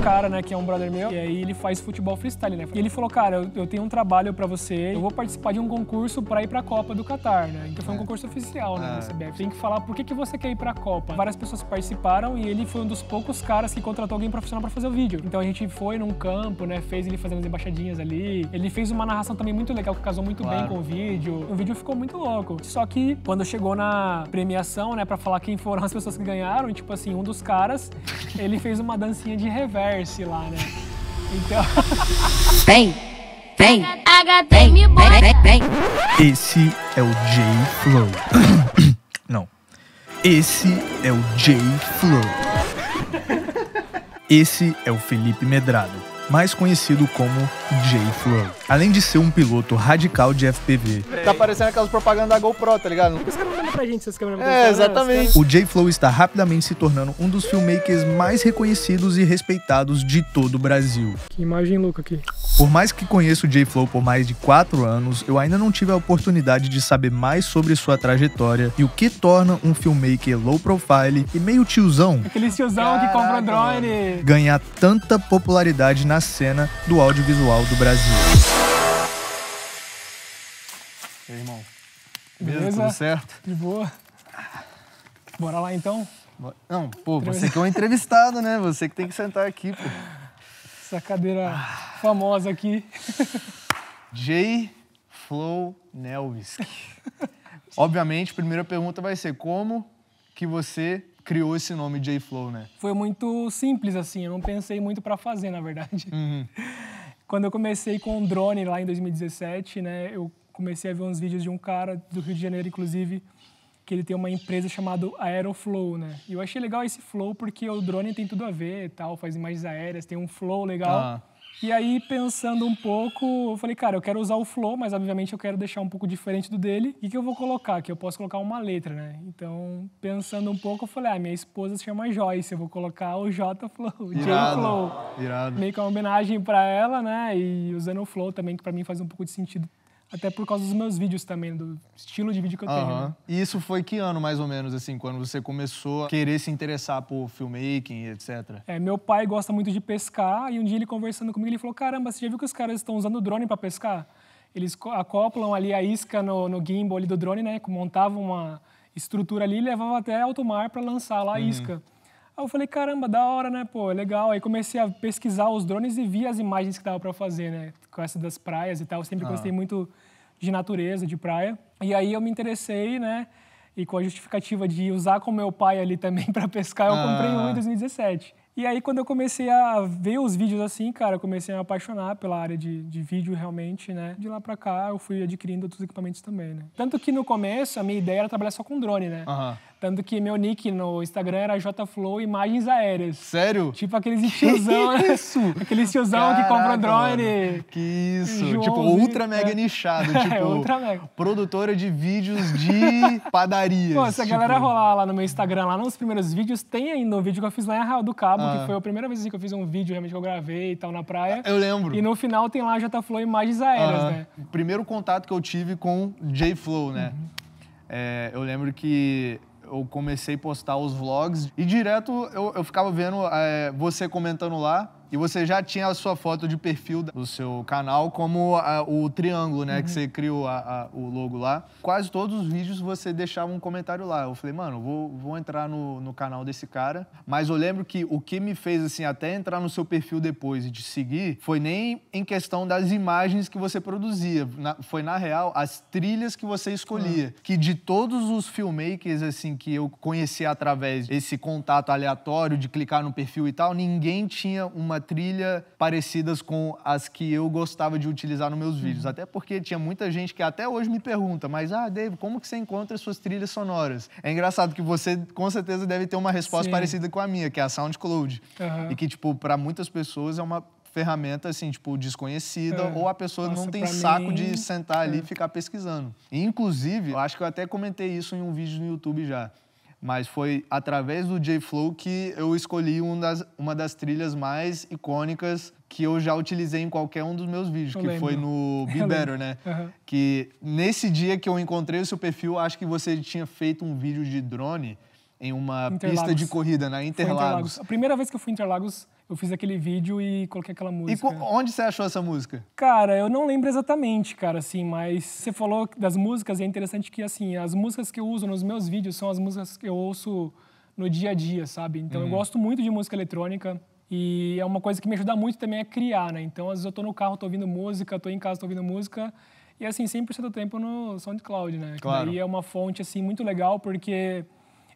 cara, né, que é um brother meu, e aí ele faz futebol freestyle, né? E ele falou, cara, eu tenho um trabalho pra você, eu vou participar de um concurso pra ir pra Copa do Catar, né? Então foi um concurso oficial, né, da CBF. Tem que falar por que você quer ir pra Copa. Várias pessoas participaram e ele foi um dos poucos caras que contratou alguém profissional pra fazer o vídeo. Então a gente foi num campo, né, fez ele fazendo as embaixadinhas ali. Ele fez uma narração também muito legal, que casou muito bem com o vídeo. O vídeo ficou muito louco. Só que quando chegou na premiação, né, pra falar quem foram as pessoas que ganharam, tipo assim, um dos caras, ele fez uma dancinha de reverse lá, né? Então... Vem! Esse é o J-Flow. Não. Esse é o J-Flow. Esse é o Felipe Medrado, mais conhecido como J-Flow. Além de ser um piloto radical de FPV. Tá parecendo aquelas propagandas da GoPro, tá ligado? Os caras mandam pra gente essas câmeras. Exatamente. O J-Flow está rapidamente se tornando um dos filmmakers mais reconhecidos e respeitados de todo o Brasil. Que imagem louca aqui. Por mais que conheça o J-Flow por mais de 4 anos, eu ainda não tive a oportunidade de saber mais sobre sua trajetória e o que torna um filmmaker low profile e meio tiozão Aquele tiozão que compra um drone. ganhar tanta popularidade na cena do audiovisual do Brasil. E aí, irmão? Beleza? Tudo certo? De boa. Bora lá então? Não, pô, você que é um entrevistado, né? Você que tem que sentar aqui, pô. Essa cadeira famosa aqui. J-Flow Nelwisk. Obviamente, a primeira pergunta vai ser como que você criou esse nome J-Flow, né? Foi muito simples assim, eu não pensei muito pra fazer, na verdade. Quando eu comecei com o drone lá em 2017, né, eu comecei a ver uns vídeos de um cara do Rio de Janeiro, inclusive, que ele tem uma empresa chamada Aeroflow, né? E eu achei legal esse flow porque o drone tem tudo a ver e tal, faz imagens aéreas, tem um flow legal. E aí, pensando um pouco, eu falei, cara, eu quero usar o flow, mas obviamente eu quero deixar um pouco diferente do dele. O que eu vou colocar? Que eu posso colocar uma letra, né? Então, pensando um pouco, eu falei, minha esposa se chama Joyce, eu vou colocar o J-Flow, o J-Flow. Irado. Meio que uma homenagem pra ela, né? E usando o flow também, que pra mim faz um pouco de sentido. Até por causa dos meus vídeos também, do estilo de vídeo que eu tenho. Né? E isso foi que ano, mais ou menos, assim, quando você começou a querer se interessar por filmmaking, etc? Meu pai gosta muito de pescar e um dia ele conversando comigo, ele falou, caramba, você já viu que os caras estão usando o drone para pescar? Eles acoplam ali a isca no gimbal ali do drone, né? Montavam uma estrutura ali e levavam até alto mar para lançar lá a isca. Aí eu falei, caramba, da hora, né? Pô, legal. Aí comecei a pesquisar os drones e vi as imagens que dava para fazer, né? Com essa das praias e tal. Eu sempre gostei muito de natureza, de praia. E aí eu me interessei, né? E com a justificativa de usar com meu pai ali também para pescar, eu comprei um em 2017. E aí, quando eu comecei a ver os vídeos assim, cara, eu comecei a me apaixonar pela área de vídeo realmente, né? De lá pra cá, eu fui adquirindo outros equipamentos também, né? Tanto que no começo, a minha ideia era trabalhar só com drone, né? Tanto que meu nick no Instagram era JFlow Imagens Aéreas. Sério? Tipo aqueles tiozão, né? Aqueles tiozão que compra um drone. Mano. Que isso. Joãozinho, tipo, ultra mega nichado. Tipo, ultra mega. Produtora de vídeos de padarias. Pô, se a galera rolar lá no meu Instagram, lá nos primeiros vídeos, tem ainda um vídeo que eu fiz lá em Arraial do Cabo, que foi a primeira vez que eu fiz um vídeo realmente que eu gravei e tal na praia. Eu lembro. E no final tem lá JFlow Imagens Aéreas, né? O primeiro contato que eu tive com J-Flow, né? Eu lembro que eu comecei a postar os vlogs e direto eu ficava vendo você comentando lá e você já tinha a sua foto de perfil do seu canal como o triângulo, né? Que você criou o logo lá. Quase todos os vídeos você deixava um comentário lá. Eu falei, mano, vou entrar no canal desse cara. Mas eu lembro que o que me fez, assim, até entrar no seu perfil depois e te seguir, foi nem em questão das imagens que você produzia. Foi, na real, as trilhas que você escolhia. Que de todos os filmmakers, assim, que eu conheci através desse contato aleatório de clicar no perfil e tal, ninguém tinha uma trilha parecidas com as que eu gostava de utilizar nos meus vídeos. Até porque tinha muita gente que até hoje me pergunta, mas, Dave, como que você encontra as suas trilhas sonoras? É engraçado que você, com certeza, deve ter uma resposta parecida com a minha, que é a SoundCloud. E que, tipo, para muitas pessoas é uma ferramenta, assim, tipo, desconhecida, ou a pessoa não tem saco de sentar ali e ficar pesquisando. E, inclusive, eu acho que eu até comentei isso em um vídeo no YouTube já, mas foi através do J-Flow que eu escolhi uma das trilhas mais icônicas que eu já utilizei em qualquer um dos meus vídeos, que foi no Be Better, né? Que nesse dia que eu encontrei o seu perfil, acho que você tinha feito um vídeo de drone em uma pista de corrida na Interlagos. A primeira vez que eu fui em Interlagos, eu fiz aquele vídeo e coloquei aquela música. Onde você achou essa música? Cara, eu não lembro exatamente, cara, assim, mas você falou das músicas, e é interessante que, assim, as músicas que eu uso nos meus vídeos são as músicas que eu ouço no dia a dia, sabe? Então, eu gosto muito de música eletrônica e é uma coisa que me ajuda muito também a criar, né? Então, às vezes eu tô no carro, tô ouvindo música, tô em casa, tô ouvindo música e, assim, 100% do tempo no SoundCloud, né? Claro. Que daí é uma fonte, assim, muito legal porque...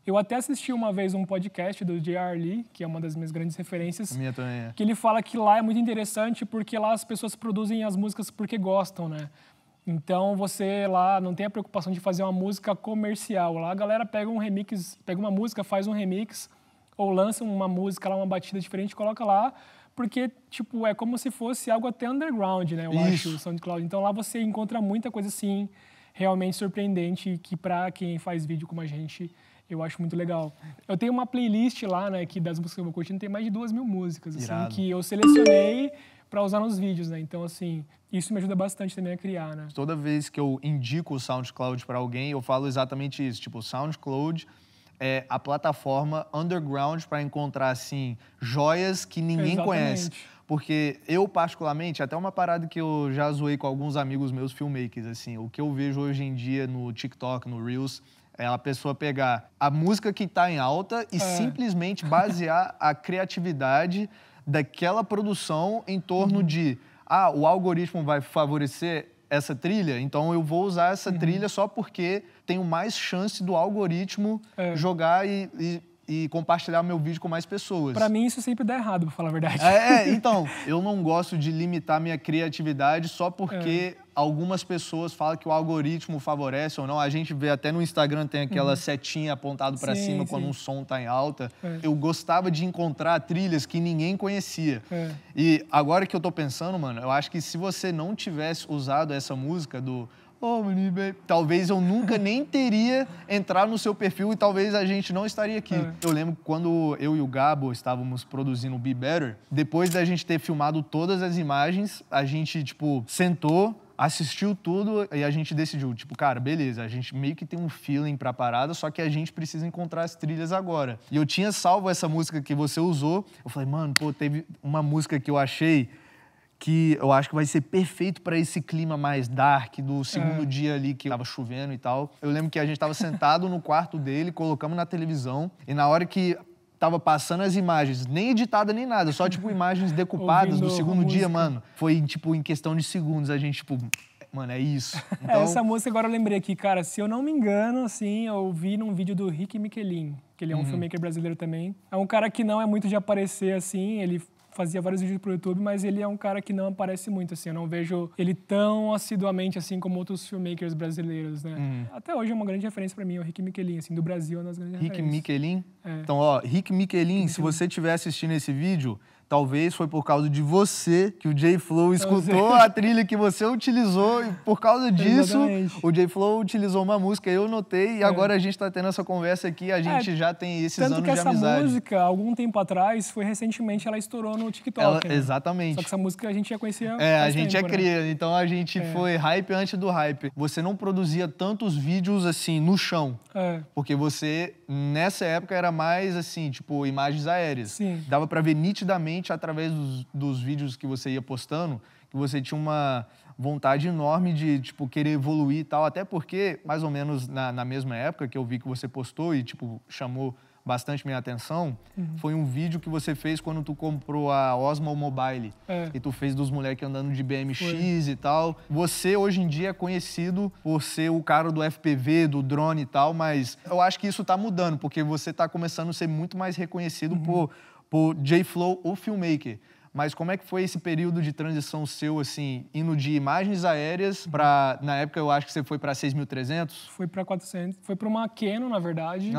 Eu até assisti uma vez um podcast do J.R. Lee, que é uma das minhas grandes referências. A minha também é. Que ele fala que lá é muito interessante porque lá as pessoas produzem as músicas porque gostam, né? Então você lá não tem a preocupação de fazer uma música comercial. Lá a galera pega um remix, pega uma música, faz um remix ou lança uma música lá, uma batida diferente, coloca lá, porque tipo é como se fosse algo até underground, né? Eu acho, o SoundCloud. Então lá você encontra muita coisa assim realmente surpreendente que para quem faz vídeo como a gente eu acho muito legal. Eu tenho uma playlist lá, né, que das músicas que eu vou curtindo tem mais de 2.000 músicas, assim, que eu selecionei para usar nos vídeos, né? Então, assim, isso me ajuda bastante também a criar, né? Toda vez que eu indico o SoundCloud para alguém, eu falo exatamente isso. Tipo, o SoundCloud é a plataforma underground para encontrar, assim, joias que ninguém conhece. Porque eu, particularmente, até uma parada que eu já zoei com alguns amigos meus filmmakers, assim, o que eu vejo hoje em dia no TikTok, no Reels, é a pessoa pegar a música que está em alta e simplesmente basear a criatividade daquela produção em torno de o algoritmo vai favorecer essa trilha, então eu vou usar essa trilha só porque tenho mais chance do algoritmo jogar e compartilhar meu vídeo com mais pessoas. Pra mim, isso sempre dá errado, pra falar a verdade. Então, eu não gosto de limitar minha criatividade só porque algumas pessoas falam que o algoritmo favorece ou não. A gente vê até no Instagram, tem aquela setinha apontada pra cima quando um som tá em alta. Eu gostava de encontrar trilhas que ninguém conhecia. E agora que eu tô pensando, mano, eu acho que se você não tivesse usado essa música do... talvez eu nunca nem teria entrado no seu perfil e talvez a gente não estaria aqui. Eu lembro quando eu e o Gabo estávamos produzindo o Be Better, depois da gente ter filmado todas as imagens, a gente, tipo, sentou, assistiu tudo e a gente decidiu, tipo, cara, beleza, a gente meio que tem um feeling pra parada, só que a gente precisa encontrar as trilhas agora. E eu tinha salvo essa música que você usou, eu falei, mano, pô, teve uma música que eu achei que eu acho que vai ser perfeito para esse clima mais dark do segundo dia ali que tava chovendo e tal. Eu lembro que a gente tava sentado no quarto dele, colocamos na televisão e na hora que tava passando as imagens, nem editada nem nada, só tipo imagens decupadas do segundo dia, mano. Foi tipo em questão de segundos a gente tipo, mano, é isso. Então... essa música agora eu lembrei aqui, cara, se eu não me engano, assim, eu vi num vídeo do Rick Michelin, que ele é um filmmaker brasileiro também. É um cara que não é muito de aparecer assim, ele fazia vários vídeos pro YouTube, mas ele é um cara que não aparece muito, assim. Eu não vejo ele tão assiduamente, assim, como outros filmmakers brasileiros, né? Até hoje é uma grande referência pra mim, o Rick Michelin, assim, do Brasil é uma das grandes referências. Rick Michelin? Então, ó, Rick Michelin, se você estiver assistindo esse vídeo, talvez foi por causa de você que o J-Flow escutou a trilha que você utilizou e por causa disso o J-Flow utilizou uma música, eu notei e agora a gente tá tendo essa conversa aqui, a gente já tem esses anos de amizade. Tanto que essa música, algum tempo atrás, foi recentemente, ela estourou no TikTok. Né? Exatamente. Só que essa música a gente já conhecia a gente é cria, então a gente foi hype antes do hype. Você não produzia tantos vídeos assim, no chão. Porque você, nessa época, era mais assim, tipo, imagens aéreas. Sim. Dava pra ver nitidamente através dos vídeos que você ia postando, que você tinha uma vontade enorme de, tipo, querer evoluir e tal, até porque, mais ou menos na mesma época que eu vi que você postou e, tipo, chamou bastante minha atenção, foi um vídeo que você fez quando tu comprou a Osmo Mobile. E tu fez dos moleques andando de BMX e tal. Você, hoje em dia, é conhecido por ser o cara do FPV, do drone e tal, mas eu acho que isso tá mudando, porque você tá começando a ser muito mais reconhecido por J-Flow, o filmmaker. Mas como é que foi esse período de transição seu, assim, indo de imagens aéreas para... Na época, eu acho que você foi para 6.300? Foi para 400. Foi para uma Canon, na verdade.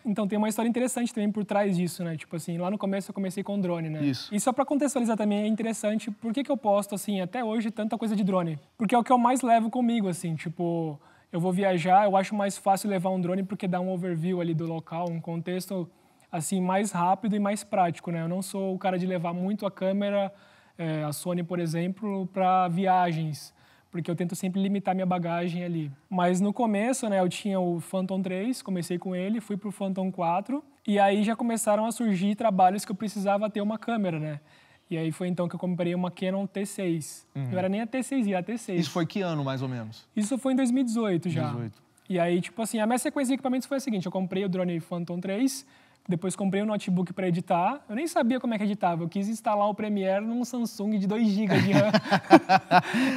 Então, tem uma história interessante também por trás disso, né? Tipo assim, lá no começo eu comecei com drone, né? Isso. E só para contextualizar também, é interessante. Por que eu posto, assim, até hoje, tanta coisa de drone? Porque é o que eu mais levo comigo, assim, tipo... Eu vou viajar, eu acho mais fácil levar um drone porque dá um overview ali do local, um contexto... assim, mais rápido e mais prático, né? Eu não sou o cara de levar muito a câmera, a Sony, por exemplo, para viagens, porque eu tento sempre limitar minha bagagem ali. Mas no começo, né, eu tinha o Phantom 3, comecei com ele, fui pro Phantom 4, e aí já começaram a surgir trabalhos que eu precisava ter uma câmera, né? E aí foi então que eu comprei uma Canon T6. Não era nem a T6i, era a T6. Isso foi que ano, mais ou menos? Isso foi em 2018 já. 18. E aí, tipo assim, a minha sequência de equipamentos foi a seguinte, eu comprei o drone Phantom 3, depois comprei um notebook para editar. Eu nem sabia como é que editava. Eu quis instalar o Premiere num Samsung de 2 GB de RAM.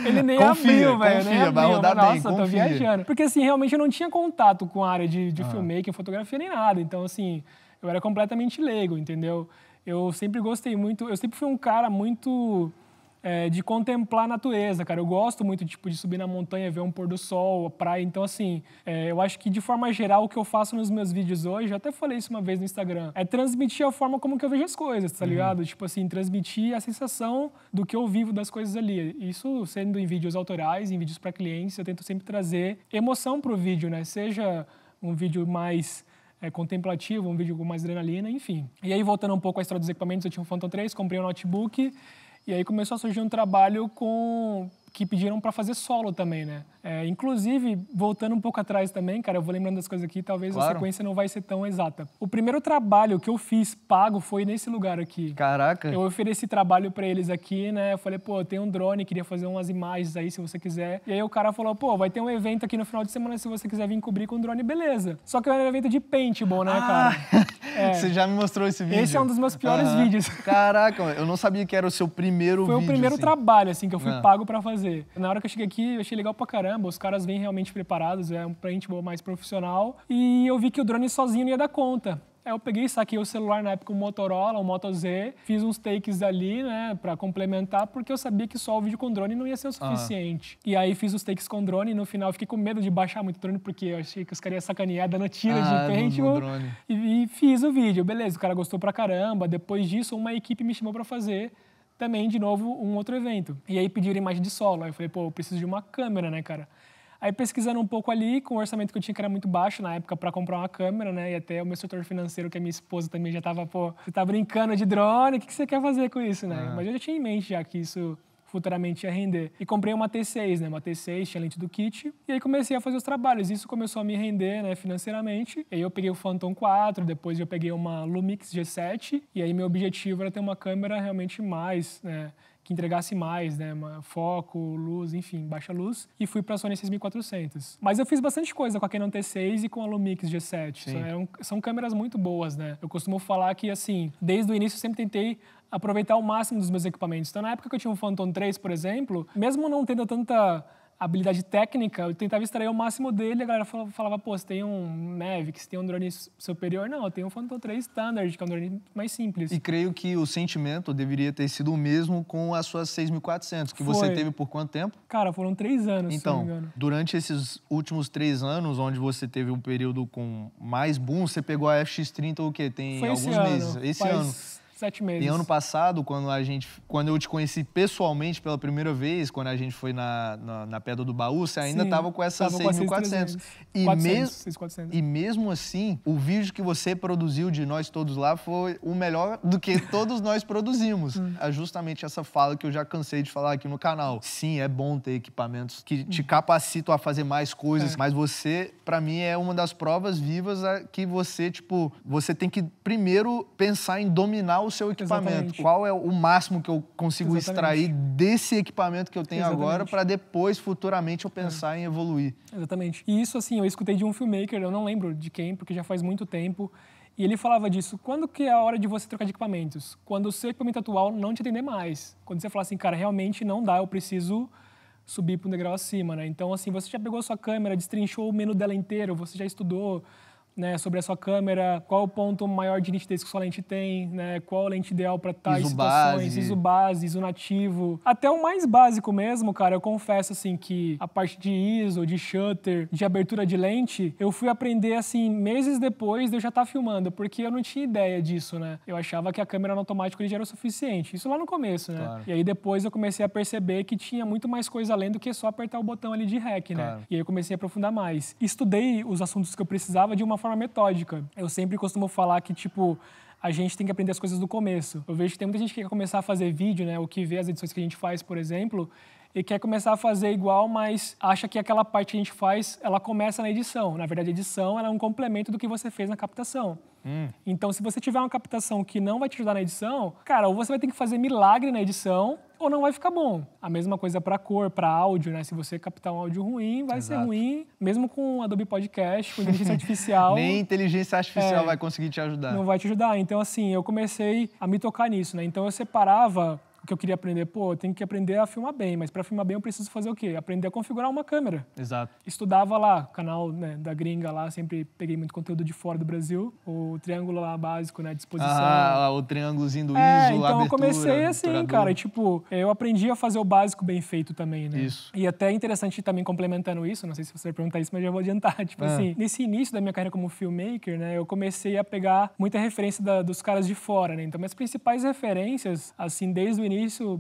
Ele nem abriu, velho. Nem abriu. Vai rodar Nossa, bem, eu tô viajando. Porque, assim, realmente eu não tinha contato com a área de filmmaking, fotografia, nem nada. Então, assim, eu era completamente leigo, entendeu? Eu sempre gostei muito... Eu sempre fui um cara muito... de contemplar a natureza, cara. Eu gosto muito tipo, de subir na montanha, ver um pôr do sol, a praia. Então, assim, eu acho que, de forma geral, o que eu faço nos meus vídeos hoje, eu até falei isso uma vez no Instagram, é transmitir a forma como que eu vejo as coisas, tá ligado? Tipo assim, transmitir a sensação do que eu vivo das coisas ali. Isso sendo em vídeos autorais, em vídeos para clientes, eu tento sempre trazer emoção pro vídeo, né? Seja um vídeo mais... contemplativo, um vídeo com mais adrenalina, enfim. E aí, voltando um pouco à história dos equipamentos, eu tinha um Phantom 3, comprei um notebook, e aí começou a surgir um trabalho que pediram para fazer solo também, né? Inclusive, voltando um pouco atrás também, cara, eu vou lembrando das coisas aqui, talvez a sequência não vai ser tão exata. O primeiro trabalho que eu fiz pago foi nesse lugar aqui. Caraca! Eu ofereci trabalho para eles aqui, né? Eu falei, pô, eu tenho um drone, queria fazer umas imagens aí, se você quiser. E aí o cara falou, pô, vai ter um evento aqui no final de semana, se você quiser vir cobrir com drone, beleza. Só que era um evento de paintball, né, cara? Você já me mostrou esse vídeo. Esse é um dos meus piores vídeos. Caraca, eu não sabia que era o seu primeiro vídeo. Foi o primeiro trabalho, assim, que eu fui pago para fazer. Na hora que eu cheguei aqui, eu achei legal pra caramba. Os caras vêm realmente preparados, é um paintball mais profissional. E eu vi que o drone sozinho não ia dar conta. Aí eu peguei, saquei o celular na época, um Motorola, um Moto Z, fiz uns takes ali, né, pra complementar, porque eu sabia que só o vídeo com drone não ia ser o suficiente. E aí fiz os takes com drone e no final fiquei com medo de baixar muito o drone, porque eu achei que os caras iam sacanear dando tira de paintball. E fiz o vídeo, beleza, o cara gostou pra caramba. Depois disso, uma equipe me chamou pra fazer também, de novo, um outro evento. E aí pediram imagem de solo. Aí eu falei, pô, eu preciso de uma câmera, né, cara? Aí pesquisando um pouco ali, com o orçamento que eu tinha, que era muito baixo na época, para comprar uma câmera, né? E até o meu setor financeiro, que é minha esposa também já tava, pô, você tá brincando de drone, o que você quer fazer com isso, né? Mas eu já tinha em mente já que isso futuramente ia render. E comprei uma T6, né? Uma T6, tinha lente do kit. E aí comecei a fazer os trabalhos. Isso começou a me render, né, financeiramente. E aí eu peguei o Phantom 4, depois eu peguei uma Lumix G7. E aí meu objetivo era ter uma câmera realmente mais, né, que entregasse mais, né, foco, luz, enfim, baixa luz, e fui para a Sony 6400. Mas eu fiz bastante coisa com a Canon T6 e com a Lumix G7. São câmeras muito boas, né? Eu costumo falar que, assim, desde o início eu sempre tentei aproveitar o máximo dos meus equipamentos. Então, na época que eu tinha um Phantom 3, por exemplo, mesmo não tendo tanta habilidade técnica, eu tentava extrair o máximo dele, a galera falava, pô, você tem um Mavic, você tem um drone superior? Não, eu tenho um Phantom 3 Standard, que é um drone mais simples. E creio que o sentimento deveria ter sido o mesmo com as suas 6400, que você teve por quanto tempo? Cara, foram 3 anos, então, se não me engano. Durante esses últimos 3 anos, onde você teve um período com mais boom, você pegou a FX30 o quê? Tem alguns meses. Esse ano. 7 meses. E ano passado, quando eu te conheci pessoalmente pela primeira vez, quando a gente foi na Pedra do Baú, você ainda estava com essa 6.400. E mesmo assim, o vídeo que você produziu de nós todos lá foi o melhor do que todos nós produzimos. É justamente essa fala que eu já cansei de falar aqui no canal. Sim, é bom ter equipamentos que te capacitam a fazer mais coisas, mas você, pra mim, é uma das provas vivas que você, tipo, você tem que primeiro pensar em dominar o seu equipamento. Exatamente. Qual é o máximo que eu consigo extrair desse equipamento que eu tenho agora para depois, futuramente, eu pensar em evoluir. Exatamente. E isso, assim, eu escutei de um filmmaker, eu não lembro de quem, porque já faz muito tempo, e ele falava disso. Quando que é a hora de você trocar de equipamentos? Quando o seu equipamento atual não te atender mais. Quando você fala assim, cara, realmente não dá, eu preciso subir para um degrau acima, né? Então, assim, você já pegou a sua câmera, destrinchou o menu dela inteiro, você já estudou, né, sobre a sua câmera, qual o ponto maior de nitidez que sua lente tem, né, qual a lente ideal para tais situações, ISO base, ISO nativo. Até o mais básico mesmo, cara, eu confesso, assim, que a parte de ISO, de shutter, de abertura de lente, eu fui aprender, assim, meses depois de eu já estar filmando, porque eu não tinha ideia disso, né? Eu achava que a câmera no automático ele já era o suficiente. Isso lá no começo, né? Claro. E aí depois eu comecei a perceber que tinha muito mais coisa além do que só apertar o botão ali de REC, né? Claro. E aí eu comecei a aprofundar mais. Estudei os assuntos que eu precisava de uma forma metódica. Eu sempre costumo falar que, tipo, a gente tem que aprender as coisas do começo. Eu vejo que tem muita gente que quer começar a fazer vídeo, né? Ou que vê as edições que a gente faz, por exemplo, e quer começar a fazer igual, mas acha que aquela parte que a gente faz, ela começa na edição. Na verdade, a edição ela é um complemento do que você fez na captação. Então, se você tiver uma captação que não vai te ajudar na edição, cara, ou você vai ter que fazer milagre na edição, ou não vai ficar bom. A mesma coisa para cor, para áudio, né? Se você captar um áudio ruim, vai ser ruim, mesmo com Adobe Podcast, com inteligência artificial. Nem inteligência artificial vai conseguir te ajudar. Não vai te ajudar. Então, assim, eu comecei a me tocar nisso, né? Então, eu separava o que eu queria aprender. Pô, eu tenho que aprender a filmar bem, mas para filmar bem eu preciso fazer o quê? Aprender a configurar uma câmera. Exato. Estudava lá, canal, né, da gringa lá, sempre peguei muito conteúdo de fora do Brasil. O triângulo lá básico, né, disposição. O triângulozinho do ISO, então abertura, eu comecei assim, obturador. cara, e, tipo, eu aprendi a fazer o básico bem feito também, né? Isso. E até é interessante também complementando isso, não sei se você vai perguntar isso, mas já vou adiantar. Tipo assim, nesse início da minha carreira como filmmaker, né, eu comecei a pegar muita referência dos caras de fora, né? Então, minhas principais referências, assim, desde o início,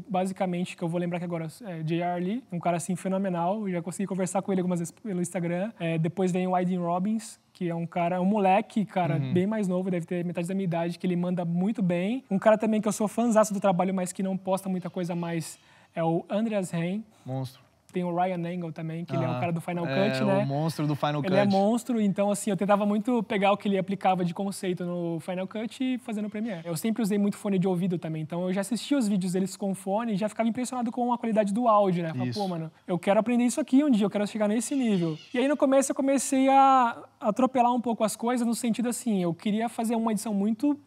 basicamente, que eu vou lembrar que agora é J.R. Lee, um cara, assim, fenomenal. Eu já consegui conversar com ele algumas vezes pelo Instagram. Depois vem o Aiden Robbins, que é um cara, um moleque, cara, bem mais novo, deve ter metade da minha idade, que ele manda muito bem. Um cara também que eu sou fãzaço do trabalho, mas que não posta muita coisa mais, é o Andreas Hein. Monstro. Tem o Ryan Angle também, que ele é um cara do Final Cut, né? É o monstro do Final Cut. Ele é monstro, então assim, eu tentava muito pegar o que ele aplicava de conceito no Final Cut e fazer no Premiere. Eu sempre usei muito fone de ouvido também, então eu já assistia os vídeos deles com fone e já ficava impressionado com a qualidade do áudio, né? Falava, pô, mano, eu quero aprender isso aqui um dia, eu quero chegar nesse nível. E aí no começo eu comecei a atropelar um pouco as coisas, no sentido assim, eu queria fazer uma edição muito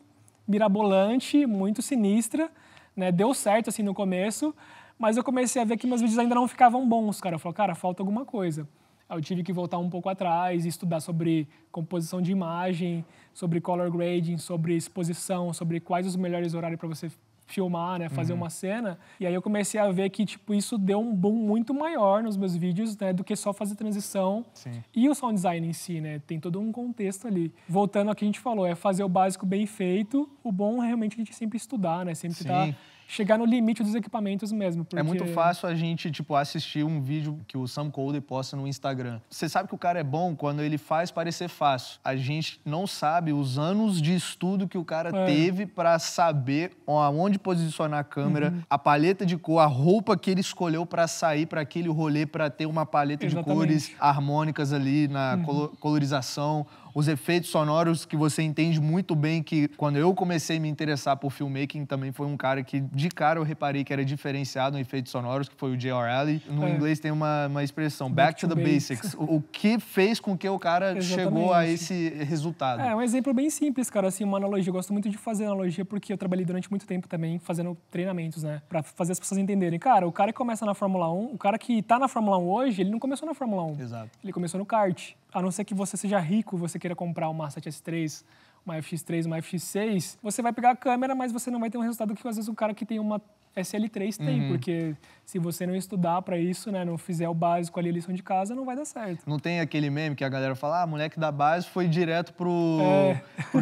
mirabolante, muito sinistra, né? Deu certo assim no começo, mas eu comecei a ver que meus vídeos ainda não ficavam bons, cara. Eu falei, cara, falta alguma coisa. Aí eu tive que voltar um pouco atrás e estudar sobre composição de imagem, sobre color grading, sobre exposição, sobre quais os melhores horários para você filmar, né, fazer uma cena. E aí eu comecei a ver que tipo isso deu um boom muito maior nos meus vídeos, né, do que só fazer transição. Sim. E o sound design em si, né, tem todo um contexto ali. Voltando ao que a gente falou, é fazer o básico bem feito. O bom é realmente a gente sempre estudar, né, sempre chegar no limite dos equipamentos mesmo. Porque... É muito fácil a gente, tipo, assistir um vídeo que o Sam Colder posta no Instagram. Você sabe que o cara é bom quando ele faz parecer fácil. A gente não sabe os anos de estudo que o cara teve pra saber aonde posicionar a câmera, a paleta de cor, a roupa que ele escolheu pra sair pra aquele rolê, pra ter uma paleta de cores harmônicas ali na colorização. Os efeitos sonoros que você entende muito bem, que quando eu comecei a me interessar por filmmaking, também foi um cara que, de cara, eu reparei que era diferenciado em efeitos sonoros, que foi o J.R. Lee. No inglês tem uma expressão, back to the basics. O que fez com que o cara chegou a esse resultado. É um exemplo bem simples, cara, assim, uma analogia. Eu gosto muito de fazer analogia porque eu trabalhei durante muito tempo também fazendo treinamentos, né? Pra fazer as pessoas entenderem. Cara, o cara que começa na Fórmula 1, o cara que tá na Fórmula 1 hoje, ele não começou na Fórmula 1. Exato. Ele começou no kart. A não ser que você seja rico, você queira comprar uma 7S3, uma FX3, uma FX6, você vai pegar a câmera, mas você não vai ter um resultado que às vezes o cara que tem uma SL3 tem, porque se você não estudar pra isso, né, não fizer o básico ali, a lição de casa, não vai dar certo. Não tem aquele meme que a galera fala, moleque da base foi direto pro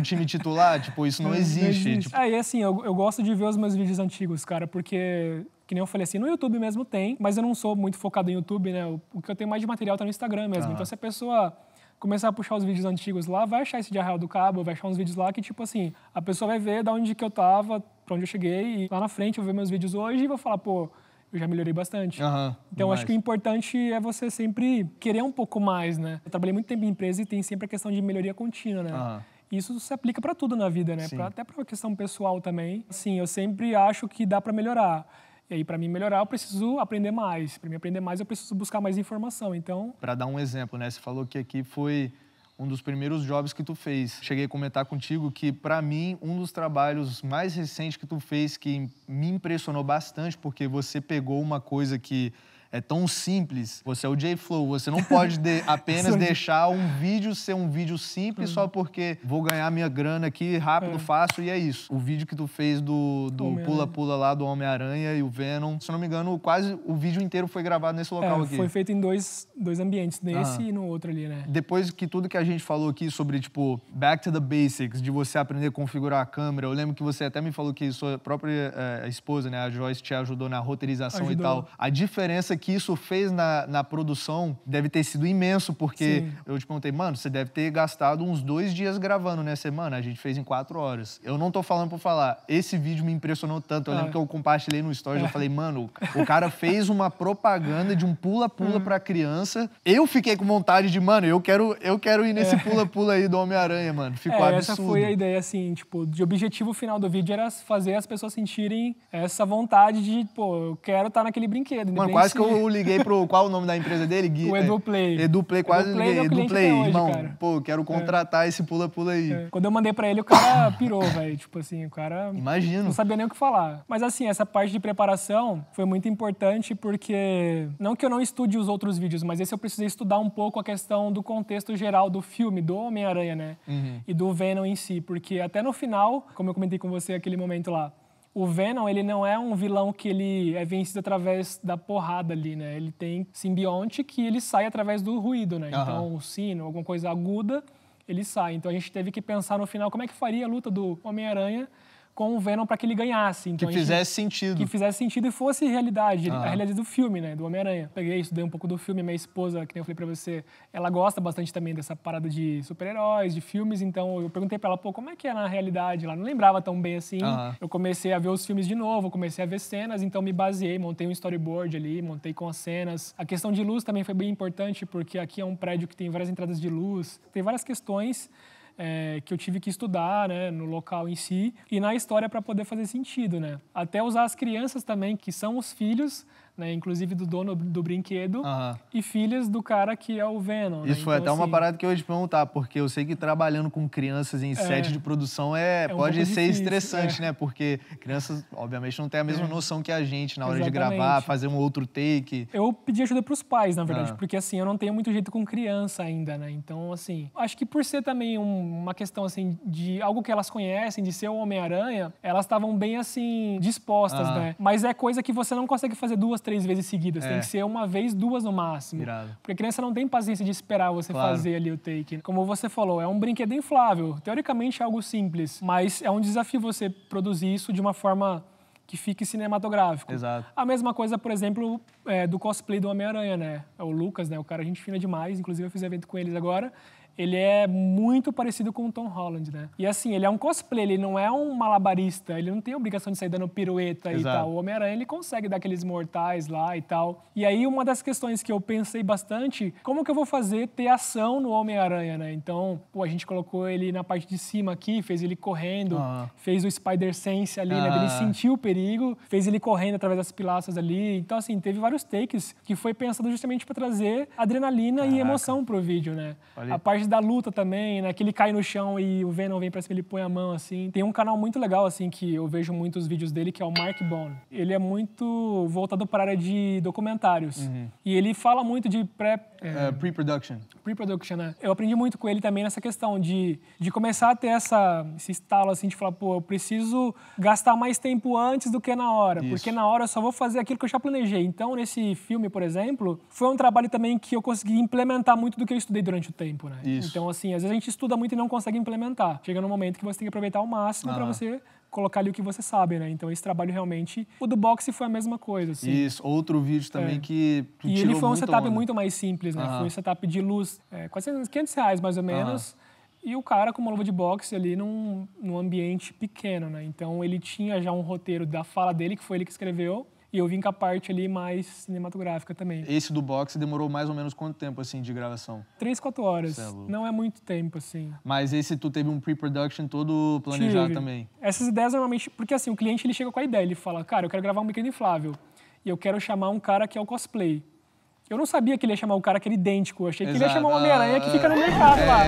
time titular? Tipo, isso não existe. Não existe. Tipo... E assim, eu gosto de ver os meus vídeos antigos, cara, porque... Que nem eu falei assim, no YouTube mesmo tem, mas eu não sou muito focado em YouTube, né? O que eu tenho mais de material tá no Instagram mesmo. Então, se a pessoa começar a puxar os vídeos antigos lá, vai achar esse de Arraial do Cabo, vai achar uns vídeos lá que, tipo assim, a pessoa vai ver de onde que eu tava, pra onde eu cheguei, e lá na frente eu vou ver meus vídeos hoje e vou falar, pô, eu já melhorei bastante. Então, acho que o importante é você sempre querer um pouco mais, né? Eu trabalhei muito tempo em empresa e tem sempre a questão de melhoria contínua, né? Isso se aplica para tudo na vida, né? Até para questão pessoal também. Sim, eu sempre acho que dá para melhorar. E aí, para mim melhorar, eu preciso aprender mais. Para mim aprender mais, eu preciso buscar mais informação. Então, para dar um exemplo, né? Você falou que aqui foi um dos primeiros jobs que tu fez. Cheguei a comentar contigo que, para mim, um dos trabalhos mais recentes que tu fez, que me impressionou bastante, porque você pegou uma coisa que é tão simples. Você é o J-Flow, você não pode apenas deixar um vídeo ser um vídeo simples só porque vou ganhar minha grana aqui rápido, fácil, e é isso. O vídeo que tu fez do pula-pula lá do Homem-Aranha e o Venom, se não me engano, quase o vídeo inteiro foi gravado nesse local aqui. Foi feito em dois ambientes, nesse e no outro ali, né? Depois que tudo que a gente falou aqui sobre, tipo, back to the basics, de você aprender a configurar a câmera, eu lembro que você até me falou que sua própria esposa, né, a Joyce, te ajudou na roteirização e tal. A diferença que isso fez na produção deve ter sido imenso, porque Sim. eu te perguntei, mano, você deve ter gastado uns 2 dias gravando, né, semana? A gente fez em 4 horas. Eu não tô falando por falar, esse vídeo me impressionou tanto. Eu lembro que eu compartilhei no Stories, eu falei, mano, o cara fez uma propaganda de um pula-pula pra criança. Eu fiquei com vontade de, mano, eu quero ir nesse pula-pula aí do Homem-Aranha, mano. Ficou absurdo. Essa foi a ideia, assim, tipo, de objetivo final do vídeo era fazer as pessoas sentirem essa vontade de, pô, eu quero estar naquele brinquedo. Mano, quase que eu liguei pro... Qual o nome da empresa dele? O EduPlay. EduPlay, quase liguei. EduPlay, irmão, cara. pô, quero contratar esse pula-pula aí. Quando eu mandei pra ele, o cara pirou, velho. Tipo assim, o cara... Imagino. Não sabia nem o que falar. Mas assim, essa parte de preparação foi muito importante porque... Não que eu não estude os outros vídeos, mas esse eu precisei estudar um pouco a questão do contexto geral do filme, do Homem-Aranha, né? E do Venom em si. Porque até no final, como eu comentei com você aquele momento lá, o Venom, ele não é um vilão que ele é vencido através da porrada ali, né? Ele tem simbionte que ele sai através do ruído, né? Então, o sino, alguma coisa aguda, ele sai. Então, a gente teve que pensar no final como é que faria a luta do Homem-Aranha com o Venom para que ele ganhasse. Então, que fizesse sentido. Que fizesse sentido e fosse realidade, a realidade do filme, né? Do Homem-Aranha. Peguei, estudei um pouco do filme. Minha esposa, que nem eu falei pra você, ela gosta bastante também dessa parada de super-heróis, de filmes. Então, eu perguntei pra ela, pô, como é que é na realidade? Ela não lembrava tão bem assim. Eu comecei a ver os filmes de novo, comecei a ver cenas. Então, me baseei, montei um storyboard ali, montei com as cenas. A questão de luz também foi bem importante, porque aqui é um prédio que tem várias entradas de luz. Tem várias questões que eu tive que estudar, né, no local em si e na história para poder fazer sentido, né? Até usar as crianças também, que são os filhos, né, inclusive do dono do brinquedo e filhas do cara que é o Venom. Isso né? foi Então, até uma assim, parada que eu ia te perguntar, porque eu sei que trabalhando com crianças em set de produção pode ser difícil, estressante, né? Porque crianças, obviamente, não têm a mesma noção que a gente na hora de Exatamente. gravar, fazer um outro take. Eu pedi ajuda pros pais, na verdade, porque assim, eu não tenho muito jeito com criança ainda, né? Então, assim, acho que por ser também uma questão, assim, de algo que elas conhecem, de ser o Homem-Aranha, elas estavam bem, assim, dispostas, né? Mas é coisa que você não consegue fazer 2, 3 vezes seguidas. Tem que ser uma vez, 2 no máximo. Irado. Porque a criança não tem paciência de esperar você fazer ali o take. Como você falou, é um brinquedo inflável. Teoricamente é algo simples, mas é um desafio você produzir isso de uma forma que fique cinematográfico. Exato. A mesma coisa, por exemplo, do cosplay do Homem-Aranha, né? É o Lucas, né? O cara, gente fina demais. Inclusive, eu fiz evento com eles agora. Ele é muito parecido com o Tom Holland, né? E assim, ele é um cosplay, ele não é um malabarista, ele não tem a obrigação de sair dando pirueta e tal. O Homem-Aranha, ele consegue dar aqueles mortais lá e tal. E aí, uma das questões que eu pensei bastante, como que eu vou fazer ter ação no Homem-Aranha, né? Então, pô, a gente colocou ele na parte de cima aqui, fez ele correndo, fez o Spider-Sense ali, né? Ele sentiu o perigo, fez ele correndo através das pilastras ali. Então, assim, teve vários takes que foi pensado justamente para trazer adrenalina e emoção pro vídeo, né? A parte da luta também, né? Que ele cai no chão e o Venom vem pra cima, ele põe a mão, assim. Tem um canal muito legal, assim, que eu vejo muitos vídeos dele, que é o Mark Bone. Ele é muito voltado para a área de documentários. E ele fala muito de Pre-production. Pre-production, né? Eu aprendi muito com ele também nessa questão de começar a ter esse estalo, assim, de falar, pô, eu preciso gastar mais tempo antes do que na hora. Isso. Porque na hora eu só vou fazer aquilo que eu já planejei. Então, nesse filme, por exemplo, foi um trabalho também que eu consegui implementar muito do que eu estudei durante o tempo, né? Isso. Então, assim, às vezes a gente estuda muito e não consegue implementar. Chega num momento que você tem que aproveitar ao máximo para você colocar ali o que você sabe, né? Então, esse trabalho realmente... O do boxe foi a mesma coisa, assim. Isso, outro vídeo também que tu E tirou ele foi um muita setup onda. muito mais simples, né? Foi um setup de luz, quase R$500 mais ou menos. E o cara com uma luva de boxe ali num ambiente pequeno, né? Então, ele tinha já um roteiro da fala dele, que foi ele que escreveu. E eu vim com a parte ali mais cinematográfica também. Esse do boxe demorou mais ou menos quanto tempo, assim, de gravação? 3, 4 horas. Cê é louco. Não é muito tempo, assim. Mas esse tu teve um pre-production todo planejado Tive. também? Essas ideias normalmente... Porque assim, o cliente ele chega com a ideia, ele fala, cara, eu quero gravar um brinquedo inflável. E eu quero chamar um cara que é o cosplay. Eu não sabia que ele ia chamar um cara que era idênco. Eu achei que ele ia chamar um Homem-Aranha que fica no mercado lá.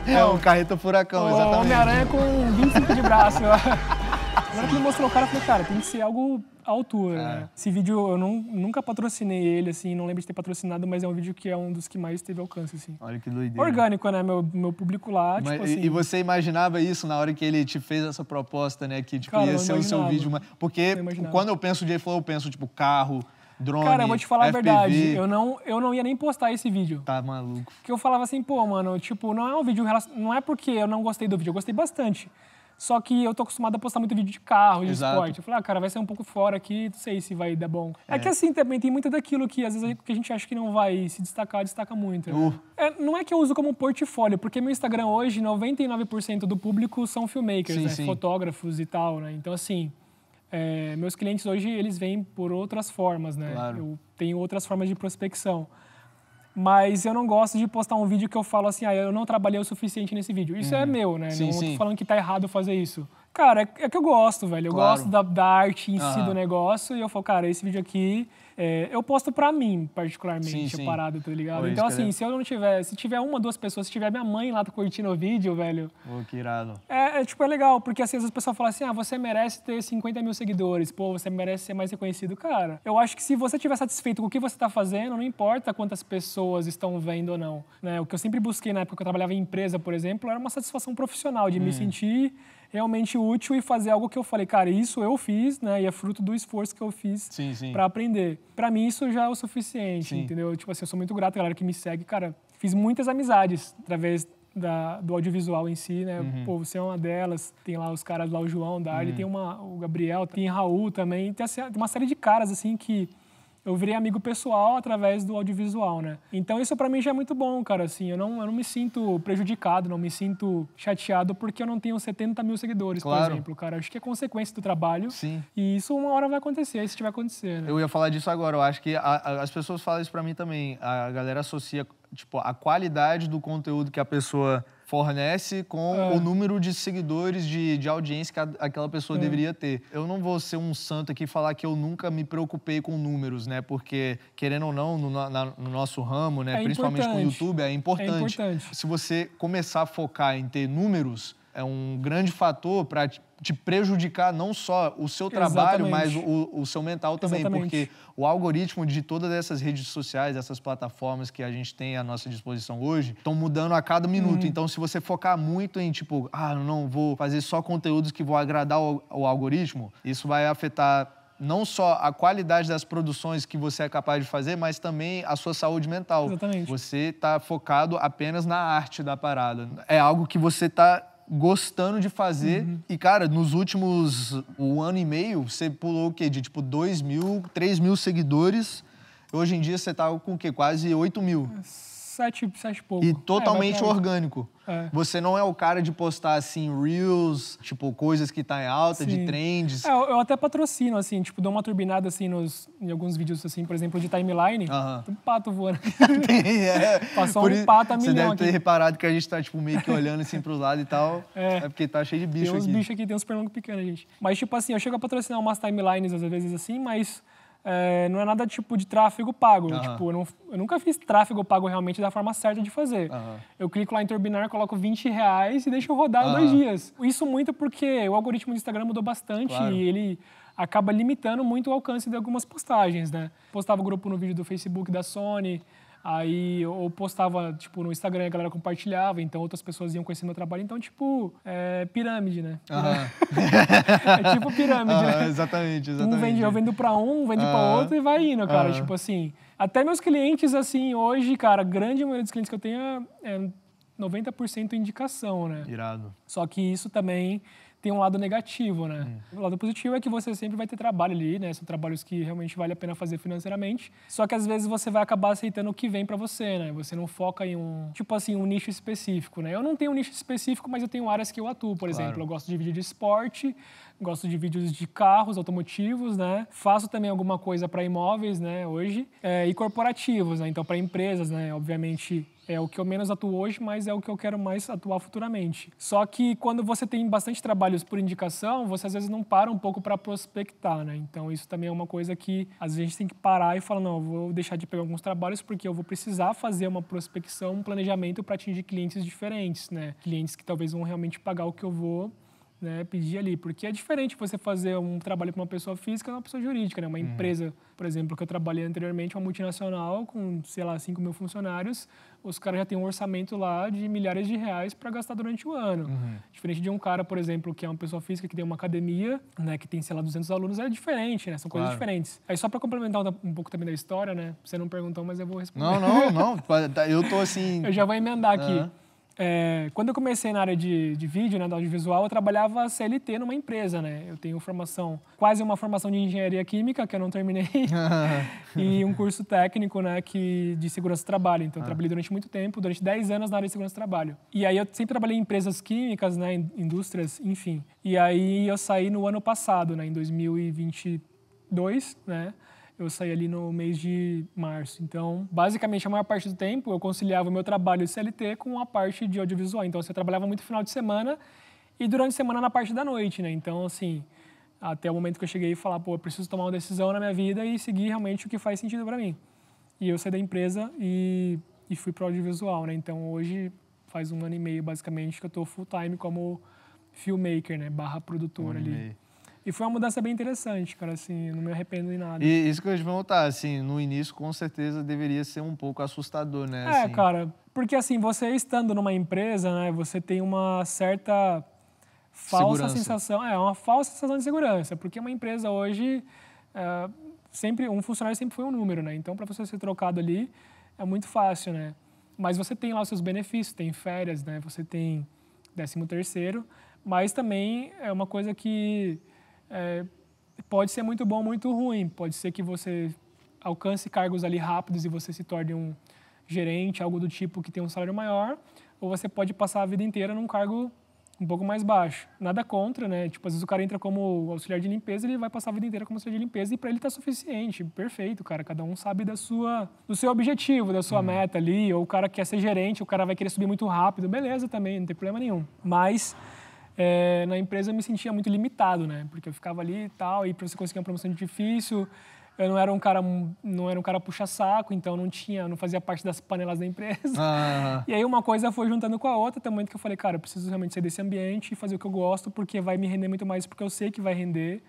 É um carreta furacão, O exatamente. Homem-Aranha com 25 de braço. Na hora que ele mostrou o cara, eu falei, cara, tem que ser algo à altura, né? Esse vídeo, eu nunca patrocinei ele, assim, não lembro de ter patrocinado, mas é um vídeo que é um dos que mais teve alcance, assim. Olha que doideira. Orgânico, né? Meu público lá, Mas, tipo assim... E você imaginava isso na hora que ele te fez essa proposta, né? Que tipo, Cara, ia eu ser o seu imaginava. vídeo. Porque quando eu penso J-Flow, eu penso, tipo, carro, drone, Cara, eu vou te falar FPV. a verdade, eu não ia nem postar esse vídeo. Tá maluco. Porque eu falava assim, pô, mano, tipo, não é um vídeo... Não é porque eu não gostei do vídeo, eu gostei bastante. Só que eu tô acostumado a postar muito vídeo de carro, de Exato. esporte. Eu falei, cara, vai ser um pouco fora aqui, não sei se vai dar bom. É que assim, também tem muito daquilo que às vezes que a gente acha que não vai se destacar, destaca muito. Né? Não é que eu uso como portfólio, porque meu Instagram hoje, 99% do público são filmmakers, Sim, né? sim. Fotógrafos e tal, né? Então, assim, meus clientes hoje, eles vêm por outras formas, né? Claro. Eu tenho outras formas de prospecção. Mas eu não gosto de postar um vídeo que eu falo assim, eu não trabalhei o suficiente nesse vídeo. Isso é meu, né? Sim, não sim. tô falando que tá errado fazer isso. Cara, é que eu gosto, velho. Eu Claro. gosto da arte em si do negócio. E eu falo, cara, esse vídeo aqui, eu posto pra mim, particularmente, Sim. a parada, tá ligado? Pô, Então, isso que assim, se eu não tiver... Se tiver uma, duas pessoas, se tiver minha mãe lá curtindo o vídeo, velho... Pô, que irado. Tipo, é legal, porque assim, às vezes as pessoas falam assim, você merece ter 50 mil seguidores, pô, você merece ser mais reconhecido. Cara, eu acho que se você estiver satisfeito com o que você tá fazendo, não importa quantas pessoas estão vendo ou não, né? O que eu sempre busquei na época que eu trabalhava em empresa, por exemplo, era uma satisfação profissional, de me sentir realmente útil e fazer algo que eu falei, cara, isso eu fiz, né? E é fruto do esforço que eu fiz pra aprender. Pra mim, isso já é o suficiente, entendeu? Tipo assim, eu sou muito grato à galera que me segue. Cara, fiz muitas amizades através do audiovisual em si, né? Pô, você é uma delas. Tem lá os caras lá, o João, da Arli, tem o Gabriel, tem Raul também. Tem uma série de caras, assim, que eu virei amigo pessoal através do audiovisual, né? Então isso pra mim já é muito bom, cara, assim. Eu não me sinto prejudicado, não me sinto chateado porque eu não tenho 70 mil seguidores, por exemplo, cara. Acho que é consequência do trabalho. Sim. E isso uma hora vai acontecer, se tiver acontecer, né? Eu ia falar disso agora. Eu acho que as pessoas falam isso pra mim também. A galera associa, tipo, a qualidade do conteúdo que a pessoa fornece com o número de seguidores, de audiência que aquela pessoa deveria ter. Eu não vou ser um santo aqui e falar que eu nunca me preocupei com números, né? Porque, querendo ou não, no nosso ramo, né? Principalmente com o YouTube, é importante. Se você começar a focar em ter números, é um grande fator para te prejudicar não só o seu trabalho, mas o seu mental também. Porque o algoritmo de todas essas redes sociais, essas plataformas que a gente tem à nossa disposição hoje, estão mudando a cada minuto. Então, se você focar muito em, tipo, não, vou fazer só conteúdos que vão agradar o algoritmo, isso vai afetar não só a qualidade das produções que você é capaz de fazer, mas também a sua saúde mental. Exatamente. Você está focado apenas na arte da parada. É algo que você está gostando de fazer. E, cara, nos últimos 1 ano e meio, você pulou o quê? De, tipo, 2 mil, 3 mil seguidores. Hoje em dia, você tá com o quê? Quase 8 mil. 7 e pouco. E totalmente orgânico. Você não é o cara de postar, assim, reels, tipo, coisas que tá em alta, de trends. Eu até patrocino, assim, tipo, dou uma turbinada, assim, em alguns vídeos, assim, por exemplo, de timeline. Tem um pato voando. Passou um pato a milhão aqui. Você deve ter reparado que a gente tá, tipo, meio que olhando, assim, pros lados e tal. É porque tá cheio de bicho aqui. Tem uns bichos aqui, tem uns pernilongos pequenos, gente. Mas, tipo assim, eu chego a patrocinar umas timelines, às vezes, assim, mas... não é nada tipo de tráfego pago. Tipo, eu nunca fiz tráfego pago realmente da forma certa de fazer. Eu clico lá em turbinar, coloco R$20 e deixo rodar em 2 dias. Isso muito porque o algoritmo do Instagram mudou bastante e ele acaba limitando muito o alcance de algumas postagens, né? Postava o grupo no vídeo do Facebook da Sony, aí eu postava, tipo, no Instagram, a galera compartilhava, então outras pessoas iam conhecer meu trabalho. Então, tipo, pirâmide, né? É tipo pirâmide, né? Exatamente. Eu vendo pra um vende pra outro e vai indo, cara. Tipo assim, até meus clientes, assim, hoje, cara, a grande maioria dos clientes que eu tenho é 90% indicação, né? Irado. Só que isso também tem um lado negativo, né? O lado positivo é que você sempre vai ter trabalho ali, né? São trabalhos que realmente vale a pena fazer financeiramente. Só que às vezes você vai acabar aceitando o que vem pra você, né? Você não foca em um nicho específico, né? Eu não tenho um nicho específico, mas eu tenho áreas que eu atuo, por exemplo. Eu gosto de vídeo de esporte, gosto de vídeos de carros automotivos, né? Faço também alguma coisa para imóveis, né? Hoje. E corporativos, né? Então, para empresas, né? Obviamente, é o que eu menos atuo hoje, mas é o que eu quero mais atuar futuramente. Só que quando você tem bastante trabalhos por indicação, você às vezes não para um pouco para prospectar, né? Então isso também é uma coisa que às vezes a gente tem que parar e falar, não, eu vou deixar de pegar alguns trabalhos porque eu vou precisar fazer uma prospecção, um planejamento para atingir clientes diferentes, né? Clientes que talvez vão realmente pagar o que eu vou, né, pedir ali, porque é diferente você fazer um trabalho para uma pessoa física e uma pessoa jurídica, né? Uma empresa, por exemplo, que eu trabalhei anteriormente, uma multinacional com, sei lá, 5 mil funcionários, os caras já têm um orçamento lá de milhares de reais para gastar durante o ano. Diferente de um cara, por exemplo, que é uma pessoa física que tem uma academia, né, que tem, sei lá, 200 alunos, é diferente, né? São coisas diferentes. Aí só para complementar um pouco também da história, né? Você não perguntou, mas eu vou responder. Não. Eu tô assim... Eu já vou emendar aqui. quando eu comecei na área de vídeo, né, do audiovisual, eu trabalhava CLT numa empresa, né? Eu tenho quase uma formação de engenharia química, que eu não terminei, e um curso técnico, né, de segurança do trabalho. Então, eu trabalhei durante muito tempo, durante 10 anos na área de segurança do trabalho. E aí, eu sempre trabalhei em empresas químicas, né, indústrias, enfim. E aí, eu saí no ano passado, né, em 2022, né? Eu saí ali no mês de março. Então, basicamente, a maior parte do tempo, eu conciliava o meu trabalho de CLT com a parte de audiovisual. Então, assim, eu trabalhava muito no final de semana e durante a semana na parte da noite, né? Então, assim, até o momento que eu cheguei e falar, pô, eu preciso tomar uma decisão na minha vida e seguir realmente o que faz sentido para mim. E eu saí da empresa e fui para o audiovisual, né? Então, hoje, faz 1 ano e meio, basicamente, que eu estou full time como filmmaker, né? / produtor ali. E foi uma mudança bem interessante, cara, assim, não me arrependo em nada. E isso que eu ia te perguntar, assim, no início, com certeza, deveria ser um pouco assustador, né? Assim. Cara, porque assim, você estando numa empresa, né, você tem uma certa falsa sensação, uma falsa sensação de segurança, porque uma empresa hoje, sempre, um funcionário sempre foi um número, né? Então, para você ser trocado ali, é muito fácil, né? Mas você tem lá os seus benefícios, tem férias, né? Você tem 13º, mas também é uma coisa que pode ser muito bom, muito ruim. Pode ser que você alcance cargos ali rápidos e você se torne um gerente, algo do tipo que tem um salário maior, ou você pode passar a vida inteira num cargo um pouco mais baixo. Nada contra, né? Tipo, às vezes o cara entra como auxiliar de limpeza, ele vai passar a vida inteira como auxiliar de limpeza e para ele tá suficiente, perfeito, cara. Cada um sabe do seu objetivo, da sua meta ali, ou o cara quer ser gerente, o cara vai querer subir muito rápido, beleza também, não tem problema nenhum. Mas na empresa eu me sentia muito limitado, né? Porque eu ficava ali e tal, e para você conseguir uma promoção difícil, eu não era um cara puxa-saco, então não fazia parte das panelas da empresa. E aí uma coisa foi juntando com a outra, até o momento que eu falei, cara, eu preciso realmente sair desse ambiente e fazer o que eu gosto, porque vai me render muito mais, porque eu sei que vai render.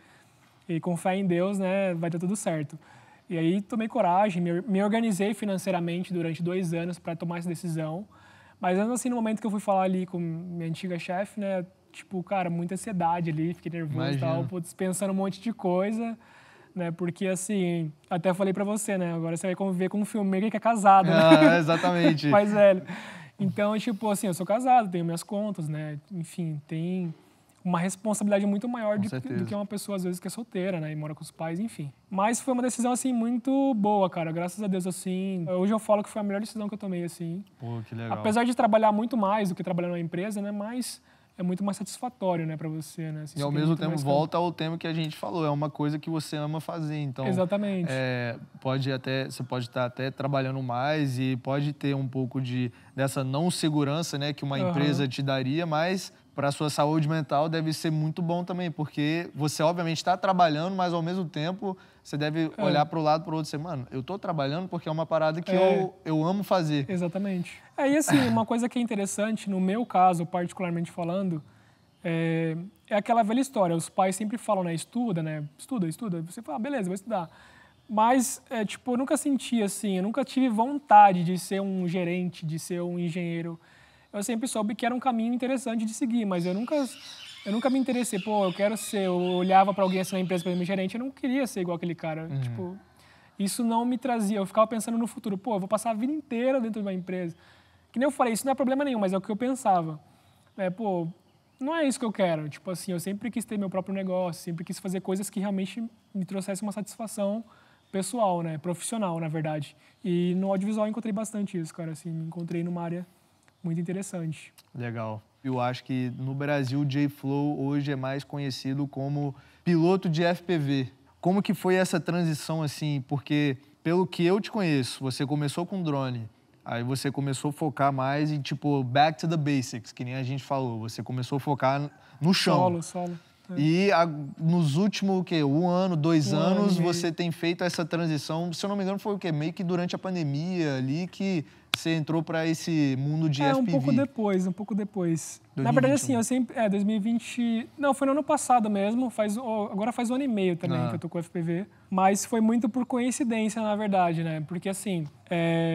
E com fé em Deus, né, vai dar tudo certo. E aí tomei coragem, me organizei financeiramente durante 2 anos para tomar essa decisão. Mas ainda assim, no momento que eu fui falar ali com minha antiga chefe, né, tipo, cara, muita ansiedade ali, fiquei nervoso e tal, pensando um monte de coisa, né, porque assim, até falei pra você, né, agora você vai conviver com um filmmaker que é casado, né? Exatamente. Mais velho. Então, tipo, assim, eu sou casado, tenho minhas contas, né, enfim, tem uma responsabilidade muito maior do que uma pessoa, às vezes, que é solteira, né, e mora com os pais, enfim. Mas foi uma decisão, assim, muito boa, cara, graças a Deus, assim. Hoje eu falo que foi a melhor decisão que eu tomei, assim. Pô, que legal. Apesar de trabalhar muito mais do que trabalhar numa empresa, né, mas é muito mais satisfatório, né, pra você, né. E ao mesmo tempo volta ao tema que a gente falou, é uma coisa que você ama fazer, então... Exatamente. Você pode estar até trabalhando mais e pode ter um pouco dessa não segurança, né, que uma empresa te daria, mas para a sua saúde mental deve ser muito bom também, porque você obviamente está trabalhando, mas ao mesmo tempo você deve olhar para o lado, para o outro e dizer, mano, eu estou trabalhando porque é uma parada que eu amo fazer. Exatamente. E assim, uma coisa que é interessante, no meu caso, particularmente falando, é aquela velha história. Os pais sempre falam, né, estuda, né, estuda. Você fala, beleza, vou estudar. Mas, tipo, eu nunca senti assim, eu nunca tive vontade de ser um gerente, de ser um engenheiro. Eu sempre soube que era um caminho interessante de seguir, mas eu nunca me interessei. Pô, eu olhava para alguém assim na empresa para ser gerente, eu não queria ser igual aquele cara. Tipo, isso não me trazia. Eu ficava pensando no futuro. Pô, eu vou passar a vida inteira dentro de uma empresa. Que nem eu falei, isso não é problema nenhum, mas é o que eu pensava. Pô, não é isso que eu quero. Tipo assim, eu sempre quis ter meu próprio negócio, sempre quis fazer coisas que realmente me trouxessem uma satisfação pessoal, né? Profissional, na verdade. E no audiovisual eu encontrei bastante isso, cara. Assim, me encontrei numa área muito interessante. Legal. Eu acho que no Brasil o J-Flow hoje é mais conhecido como piloto de FPV. Como que foi essa transição, assim? Porque, pelo que eu te conheço, você começou com drone, aí você começou a focar mais em, tipo, back to the basics, que nem a gente falou. Você começou a focar no chão. Solo. E nos últimos, o quê? 1 ano, 2 anos, você tem feito essa transição. Se eu não me engano, foi o quê? Meio que durante a pandemia ali que você entrou para esse mundo de FPV. Um pouco depois. 2021. Na verdade, assim, eu sempre... 2020... Não, foi no ano passado mesmo. Agora faz 1 ano e meio também que eu tô com FPV. Mas foi muito por coincidência, na verdade, né? Porque, assim,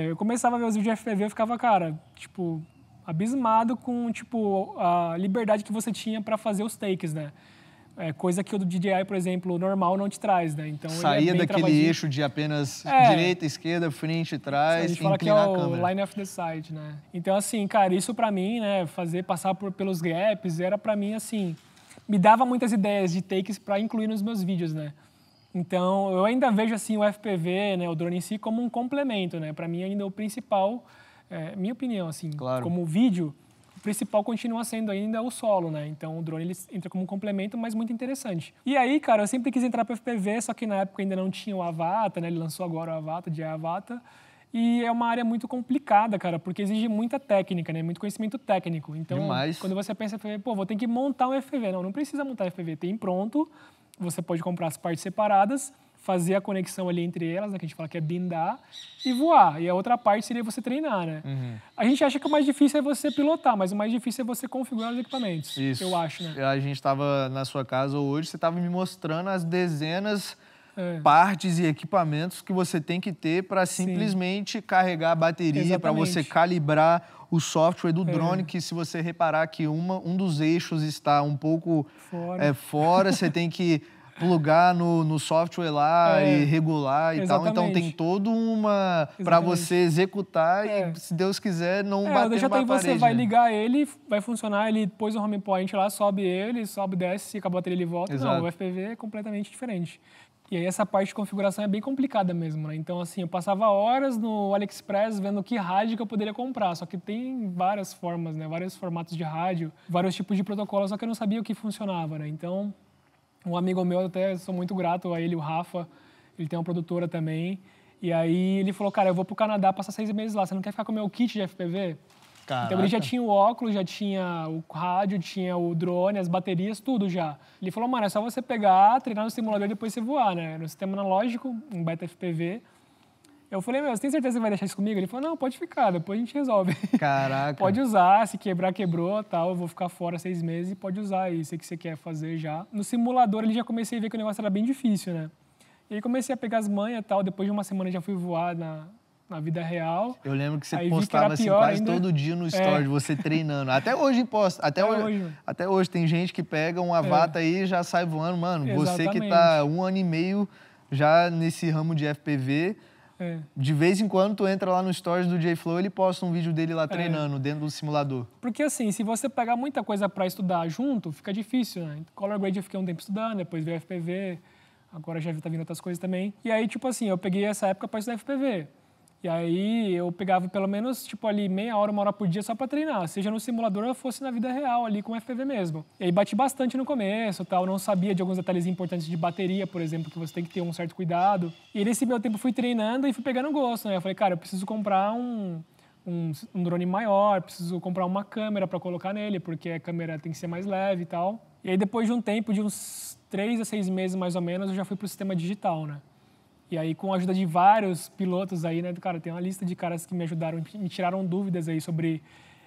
eu começava a ver os vídeos de FPV e eu ficava, cara, tipo, abismado com, tipo, a liberdade que você tinha para fazer os takes, né? Coisa que o do DJI, por exemplo, normal não te traz, né? Então, saía ele é bem daquele travadinho. eixo de apenas direita, esquerda, frente, A trás, gente fala que é inclinar a o câmera. line of the sight, né? Então, assim, cara, isso pra mim, né, passar pelos gaps, era pra mim, assim, me dava muitas ideias de takes pra incluir nos meus vídeos, né? Então, eu ainda vejo, assim, o FPV, né, o drone em si, como um complemento, né? Pra mim, ainda o principal, minha opinião, assim, Claro. como vídeo, o principal continua sendo ainda o solo, né? Então, o drone ele entra como um complemento, mas muito interessante. E aí, cara, eu sempre quis entrar para FPV, só que na época ainda não tinha o Avata, né? Ele lançou agora o Avata, DJI Avata. E é uma área muito complicada, cara, porque exige muita técnica, né? Muito conhecimento técnico. Então, Demais. quando você pensa em FPV, pô, vou ter que montar um FPV. Não precisa montar FPV, tem pronto. Você pode comprar as partes separadas, fazer a conexão ali entre elas, né, que a gente fala que é bindar, e voar. E a outra parte seria você treinar, né? A gente acha que o mais difícil é você pilotar, mas o mais difícil é você configurar os equipamentos. Isso. Eu acho, né? A gente estava na sua casa hoje, você estava me mostrando as dezenas partes e equipamentos que você tem que ter para simplesmente carregar a bateria, para você calibrar o software do drone, que se você reparar que um dos eixos está um pouco fora, você tem que plugar no software lá e regular e tal. Então tem todo para você executar e, se Deus quiser, não bater na parede. Você vai ligar ele, vai funcionar, ele pôs o home point lá, sobe, desce, se acabou a bateria ele volta. Exato. Não, o FPV é completamente diferente. E aí essa parte de configuração é bem complicada mesmo, né? Então, assim, eu passava horas no AliExpress vendo que rádio que eu poderia comprar. Só que tem várias formas, né? Vários formatos de rádio, vários tipos de protocolos, só que eu não sabia o que funcionava, né? Então, um amigo meu, até sou muito grato a ele, o Rafa, ele tem uma produtora também. E aí ele falou, cara, eu vou pro Canadá passar 6 meses lá, você não quer ficar com o meu kit de FPV? Caraca. Então ele já tinha o óculos, já tinha o rádio, tinha o drone, as baterias, tudo já. Ele falou, mano, é só você pegar, treinar no simulador e depois você voar, né? No sistema analógico, um beta FPV. Eu falei, meu, você tem certeza que vai deixar isso comigo? Ele falou, não, pode ficar, depois a gente resolve. Caraca. Pode usar, se quebrar, quebrou, tal, eu vou ficar fora 6 meses e pode usar aí, sei que você quer fazer já. No simulador, ele já comecei a ver que o negócio era bem difícil, né? E aí comecei a pegar as manhas e tal, depois de uma semana já fui voar na vida real. Eu lembro que você aí postava assim, quase ainda. todo dia no story, você treinando. Até hoje posta. Até hoje tem gente que pega um Avata aí e já sai voando. Mano, você que tá 1 ano e meio já nesse ramo de FPV, de vez em quando tu entra lá no stories do J-Flow, ele posta um vídeo dele lá treinando dentro do simulador. Porque assim, se você pegar muita coisa para estudar junto, fica difícil, né? Color Grade eu fiquei um tempo estudando, depois veio FPV, agora já tá vindo outras coisas também. E aí, tipo assim, eu peguei essa época para estudar FPV. E aí eu pegava pelo menos, tipo, ali meia hora, 1 hora por dia só para treinar, seja no simulador ou fosse na vida real, ali com o FPV mesmo. E aí bati bastante no começo, tal, não sabia de alguns detalhes importantes de bateria, por exemplo, que você tem que ter um certo cuidado. E nesse meu tempo fui treinando e fui pegando gosto, né? Eu falei, cara, eu preciso comprar um drone maior, preciso comprar uma câmera para colocar nele, porque a câmera tem que ser mais leve e tal. E aí depois de um tempo, de uns 3 a 6 meses mais ou menos, eu já fui pro sistema digital, né? E aí, com a ajuda de vários pilotos aí, né, cara, tem uma lista de caras que me ajudaram, me tiraram dúvidas aí sobre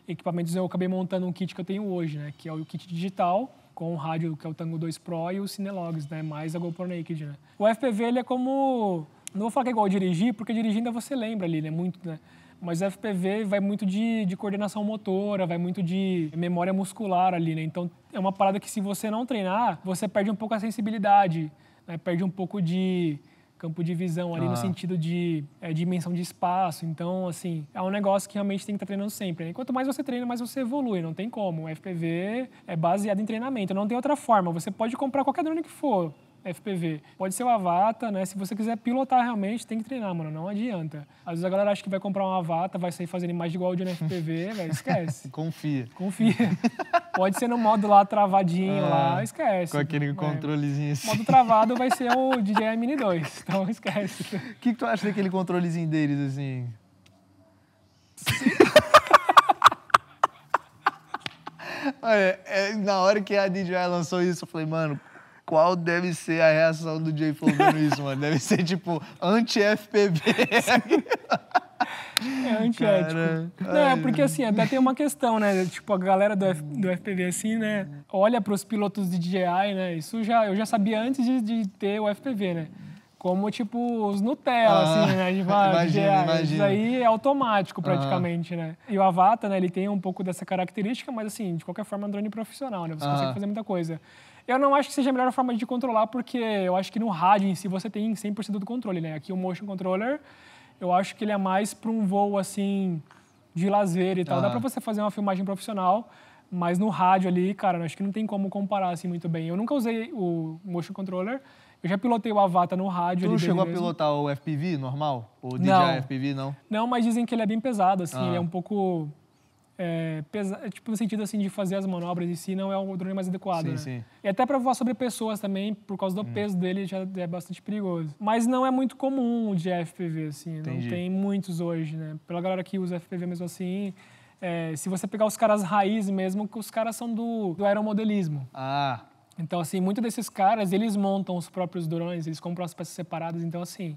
equipamentos. Eu acabei montando um kit que eu tenho hoje, né, que é o kit digital, com o rádio, que é o Tango 2 Pro, e o Cinelogs, né, mais a GoPro Naked, né. O FPV, ele é como... Não vou falar que é igual dirigir, porque dirigindo ainda você lembra ali, né, muito, né. Mas o FPV vai muito de coordenação motora, vai muito de memória muscular ali, né. Então, é uma parada que, se você não treinar, você perde um pouco a sensibilidade, né, perde um pouco de campo de visão ali no sentido de dimensão de espaço. Então, assim, é um negócio que realmente tem que estar treinando sempre, né? E quanto mais você treina, mais você evolui, não tem como. O FPV é baseado em treinamento, não tem outra forma. Você pode comprar qualquer drone que for, FPV. Pode ser o Avata, né? Se você quiser pilotar realmente, tem que treinar, mano. Não adianta. Às vezes a galera acha que vai comprar um Avata, vai sair fazendo imagem igual de no FPV, velho. Esquece. Confia. Pode ser no modo lá travadinho, lá, esquece. Com aquele controlezinho assim. O modo travado vai ser o DJI Mini 2, então esquece. O que tu acha daquele controlezinho deles, assim? Olha, na hora que a DJI lançou isso, eu falei, mano, qual deve ser a reação do J-Flow vendo isso, mano? Deve ser, tipo, anti-FPV. É antiético. Não, é porque, assim, até tem uma questão, né? Tipo, a galera do FPV, assim, né? Olha para os pilotos de DJI, né? Isso eu já sabia antes de ter o FPV, né? como, tipo, os Nutella, assim, né? Tipo, imagina. Isso aí é automático, praticamente, né? E o Avata, né, ele tem um pouco dessa característica, mas, assim, de qualquer forma, é um drone profissional, né? Você consegue fazer muita coisa. Eu não acho que seja a melhor forma de controlar, porque eu acho que no rádio em si você tem 100% do controle, né? Aqui o Motion Controller, eu acho que ele é mais para um voo, assim, de lazer e tal. Dá para você fazer uma filmagem profissional, mas no rádio ali, cara, eu acho que não tem como comparar, assim, muito bem. Eu nunca usei o Motion Controller. Eu já pilotei o Avata no rádio. Tu não chegou a mesmo. pilotar o FPV normal? O DJI Não. FPV, não? Não, mas dizem que ele é bem pesado, assim. Ele é um pouco... tipo, no sentido, assim, de fazer as manobras em si, não é o drone mais adequado, Sim, né? sim. E até para voar sobre pessoas também, por causa do peso dele, já é bastante perigoso. Mas não é muito comum de FPV, assim. Entendi. Não tem muitos hoje, né? Pela galera que usa FPV mesmo assim... se você pegar os caras raiz mesmo, que os caras são do aeromodelismo. Então, assim, muitos desses caras, eles montam os próprios drones, eles compram as peças separadas. Então, assim,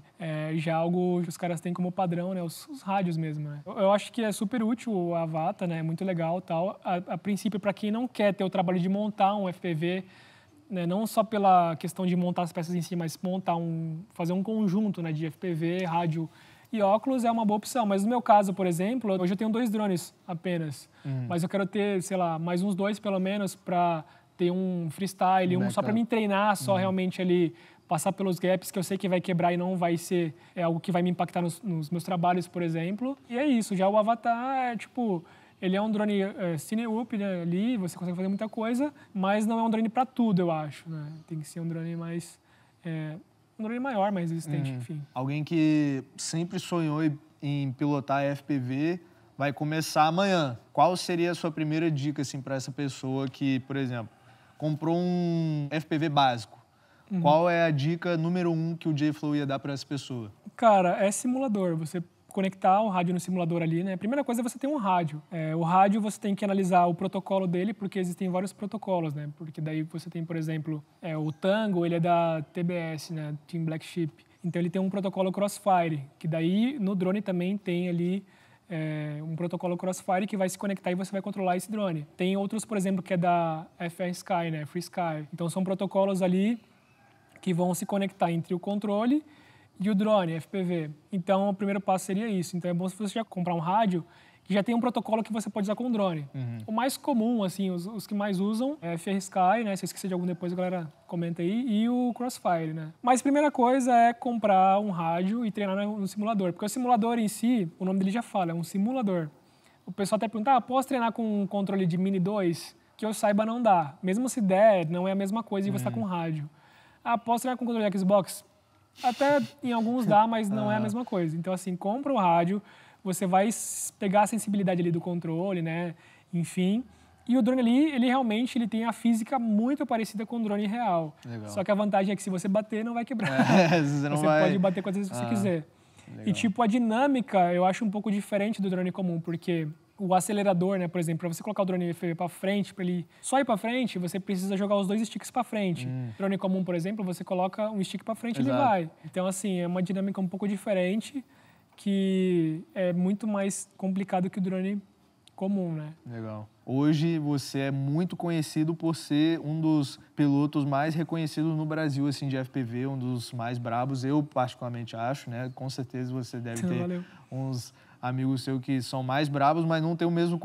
já é algo que os caras têm como padrão, né? Os rádios mesmo, né? Eu acho que é super útil o Avata, né? É muito legal e tal. A princípio, para quem não quer ter o trabalho de montar um FPV, né? Não só pela questão de montar as peças em si, mas fazer um conjunto, né? De FPV, rádio e óculos é uma boa opção. Mas no meu caso, por exemplo, hoje eu tenho 2 drones apenas. Mas eu quero ter, sei lá, mais uns 2 pelo menos para ter um freestyle, só para me treinar, só realmente ali passar pelos gaps que eu sei que vai quebrar e não vai ser algo que vai me impactar nos meus trabalhos, por exemplo. E é isso. Já o Avatar tipo... Ele é um drone cine-up, né, ali, você consegue fazer muita coisa, mas não é um drone para tudo, eu acho, né? Tem que ser um drone mais... um drone maior, mais resistente, enfim. Alguém que sempre sonhou em pilotar FPV vai começar amanhã. Qual seria a sua primeira dica, assim, para essa pessoa que, por exemplo, comprou um FPV básico? Qual é a dica número 1 que o J-Flow ia dar para essa pessoa? Cara, é simulador. Você conectar o rádio no simulador ali, né? A primeira coisa é você ter um rádio. O rádio você tem que analisar o protocolo dele, porque existem vários protocolos, né? Porque daí você tem, por exemplo, o Tango, ele é da TBS, né? Team Black Sheep. Então ele tem um protocolo Crossfire, que daí no drone também tem ali um protocolo Crossfire que vai se conectar e você vai controlar esse drone. Tem outros, por exemplo, que é da FrSky, né? FreeSky. Então são protocolos ali que vão se conectar entre o controle e o drone, FPV. Então, o primeiro passo seria isso. Então, é bom se você já comprar um rádio que já tem um protocolo que você pode usar com o drone. O mais comum, assim, os que mais usam é FrSky, né? Se eu esquecer de algum depois, a galera comenta aí. E o Crossfire, né? Mas a primeira coisa é comprar um rádio e treinar no simulador. Porque o simulador em si, o nome dele já fala, é um simulador. O pessoal até pergunta, posso treinar com um controle de Mini 2? Que eu saiba, não dá. Mesmo se der, não é a mesma coisa de você estar com rádio. Posso treinar com controle de Xbox? Até em alguns dá, mas não é a mesma coisa. Então, assim, compra o rádio, você vai pegar a sensibilidade ali do controle, né? Enfim. E o drone ali, ele realmente tem a física muito parecida com o drone real. Legal. Só que a vantagem é que se você bater, não vai quebrar. Você pode bater quantas vezes você quiser. Legal. E, tipo, a dinâmica eu acho um pouco diferente do drone comum, porque o acelerador, né, por exemplo, para você colocar o drone para frente, para ele só ir para frente, você precisa jogar os 2 sticks para frente. Drone comum, por exemplo, você coloca um stick para frente e ele vai. Então, assim, é uma dinâmica um pouco diferente, que é muito mais complicado que o drone comum, né? Legal. Hoje você é muito conhecido por ser um dos pilotos mais reconhecidos no Brasil, assim, de FPV, um dos mais brabos, eu particularmente acho, né? Com certeza você deve ter uns amigos seus que são mais bravos, mas não tem o mesmo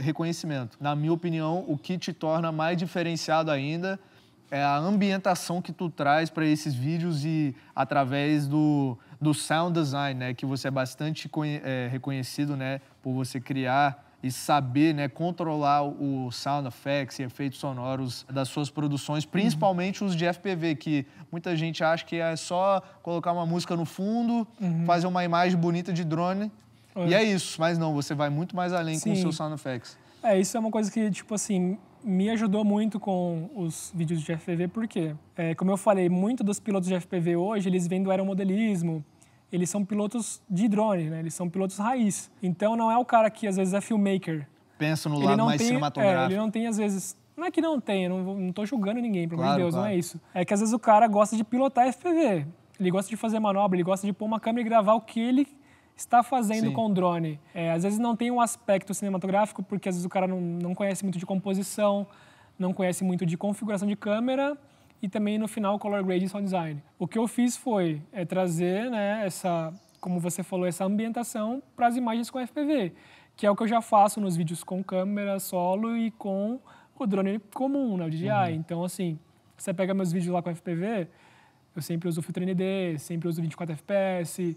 reconhecimento. Na minha opinião, o que te torna mais diferenciado ainda é a ambientação que tu traz para esses vídeos e através do sound design, né? Que você é bastante reconhecido, né? Por você criar e saber, né, controlar o sound effects e efeitos sonoros das suas produções, principalmente os de FPV, que muita gente acha que é só colocar uma música no fundo, fazer uma imagem bonita de drone. E é isso, mas não, você vai muito mais além com os seus sound effects. Isso é uma coisa que, tipo assim, me ajudou muito com os vídeos de FPV, porque, como eu falei, muitos dos pilotos de FPV hoje, eles vêm do aeromodelismo, eles são pilotos de drone, né? Eles são pilotos raiz. Então, não é o cara que, às vezes, é filmmaker. Pensa no lado mais cinematográfico. Ele não tem, às vezes... Não é que não tem, eu não tô julgando ninguém, pelo amor de Deus, claro. não é isso. É que, às vezes, o cara gosta de pilotar FPV. Ele gosta de fazer manobra, ele gosta de pôr uma câmera e gravar o que ele está fazendo com o drone. Às vezes não tem um aspecto cinematográfico, porque às vezes o cara não conhece muito de composição, não conhece muito de configuração de câmera, e também no final color grade e sound design. O que eu fiz foi trazer, né, como você falou, essa ambientação para as imagens com FPV, que é o que eu já faço nos vídeos com câmera solo e com o drone comum, né, o DJI. Então, assim, você pega meus vídeos lá com FPV, eu sempre uso o filtro ND, sempre uso 24 FPS,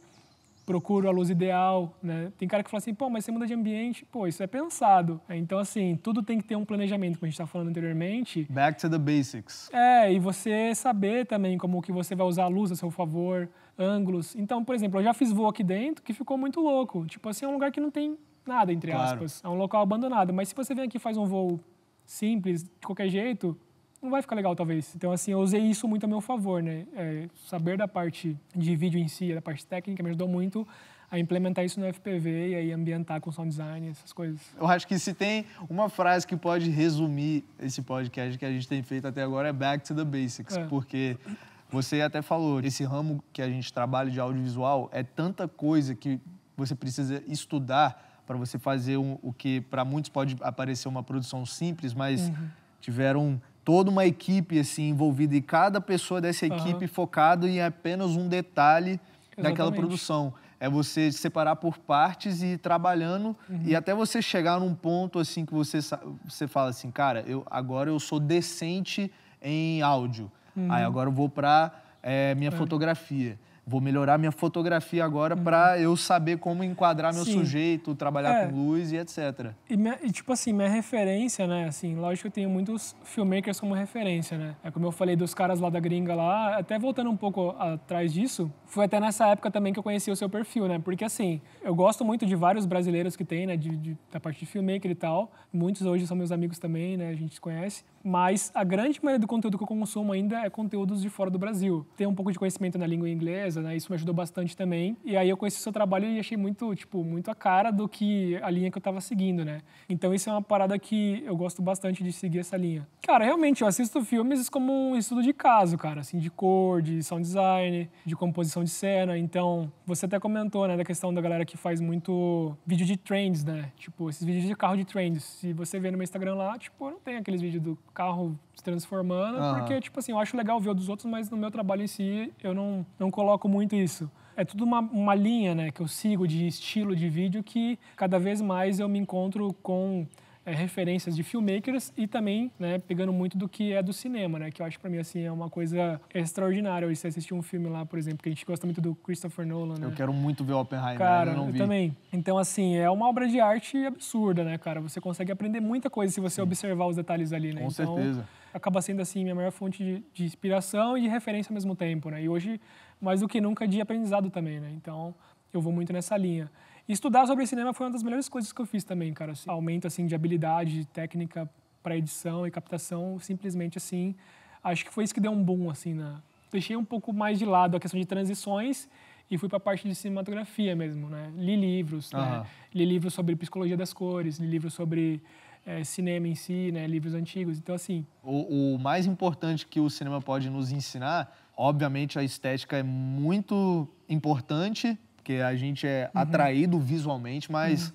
procuro a luz ideal, né? Tem cara que fala assim, pô, mas você muda de ambiente, pô, isso é pensado. Então, assim, tudo tem que ter um planejamento, como a gente estava falando anteriormente. Back to the basics. E você saber também como que você vai usar a luz a seu favor, ângulos. Então, por exemplo, eu já fiz voo aqui dentro que ficou muito louco. Tipo assim, é um lugar que não tem nada, entre aspas. É um local abandonado. Mas se você vem aqui e faz um voo simples, de qualquer jeito, não vai ficar legal, talvez. Então, assim, eu usei isso muito a meu favor, né? Saber da parte de vídeo em si, da parte técnica, me ajudou muito a implementar isso no FPV e aí ambientar com sound design, essas coisas. Eu acho que se tem uma frase que pode resumir esse podcast que a gente tem feito até agora é back to the basics, porque você até falou, esse ramo que a gente trabalha de audiovisual é tanta coisa que você precisa estudar para você fazer o que para muitos pode parecer uma produção simples, mas tiveram toda uma equipe assim envolvida e cada pessoa dessa equipe focado em apenas um detalhe daquela produção. É você separar por partes e ir trabalhando e até você chegar num ponto assim que você fala assim, cara, agora eu sou decente em áudio. Aí agora eu vou para minha fotografia. Vou melhorar minha fotografia agora para eu saber como enquadrar meu sujeito, trabalhar com luz e etc. E tipo assim, minha referência, né? Assim, lógico que eu tenho muitos filmmakers como referência, né? É como eu falei dos caras lá da gringa lá, até voltando um pouco atrás disso, foi até nessa época também que eu conheci o seu perfil, né? Porque assim, eu gosto muito de vários brasileiros que tem, né? Da parte de filmmaker e tal. Muitos hoje são meus amigos também, né? A gente se conhece. Mas a grande maioria do conteúdo que eu consumo ainda é conteúdos de fora do Brasil. Tenho um pouco de conhecimento na língua inglesa, né? Isso me ajudou bastante também. E aí eu conheci o seu trabalho e achei muito a cara do que a linha que eu estava seguindo, né? Então isso é uma parada que eu gosto bastante de seguir essa linha. Cara, realmente, eu assisto filmes como um estudo de caso, cara. Assim, de cor, de sound design, de composição de cena. Então, você até comentou, né? Da questão da galera que faz muito vídeo de trends, né? Tipo, esses vídeos de carro de trends. Se você vê no meu Instagram lá, tipo, não tem aqueles vídeos do carro se transformando, porque, tipo assim, eu acho legal ver o dos outros, mas no meu trabalho em si, eu não coloco muito isso. É tudo uma linha, né, que eu sigo de estilo de vídeo que cada vez mais eu me encontro com referências de filmmakers e também, né, pegando muito do que é do cinema, né, que eu acho que pra mim, assim, é uma coisa extraordinária. Você assistir um filme lá, por exemplo, que a gente gosta muito do Christopher Nolan, né? Eu quero muito ver Oppenheimer, cara, eu não vi. Também. Então, assim, é uma obra de arte absurda, né, cara? Você consegue aprender muita coisa se você observar os detalhes ali, né? Com certeza. Acaba sendo, assim, minha maior fonte de inspiração e de referência ao mesmo tempo, né? E hoje, mais do que nunca, de aprendizado também, né? Então, eu vou muito nessa linha. E estudar sobre cinema foi uma das melhores coisas que eu fiz também, cara. Assim, aumento, assim, de habilidade, de técnica para edição e captação, simplesmente, assim, acho que foi isso que deu um boom, assim, Deixei um pouco mais de lado a questão de transições e fui para a parte de cinematografia mesmo, né? Li livros, né? Li livros sobre psicologia das cores, li livros sobre cinema em si, né? Livros antigos. Então, assim... O mais importante que o cinema pode nos ensinar, obviamente a estética é muito importante, porque a gente é atraído visualmente, mas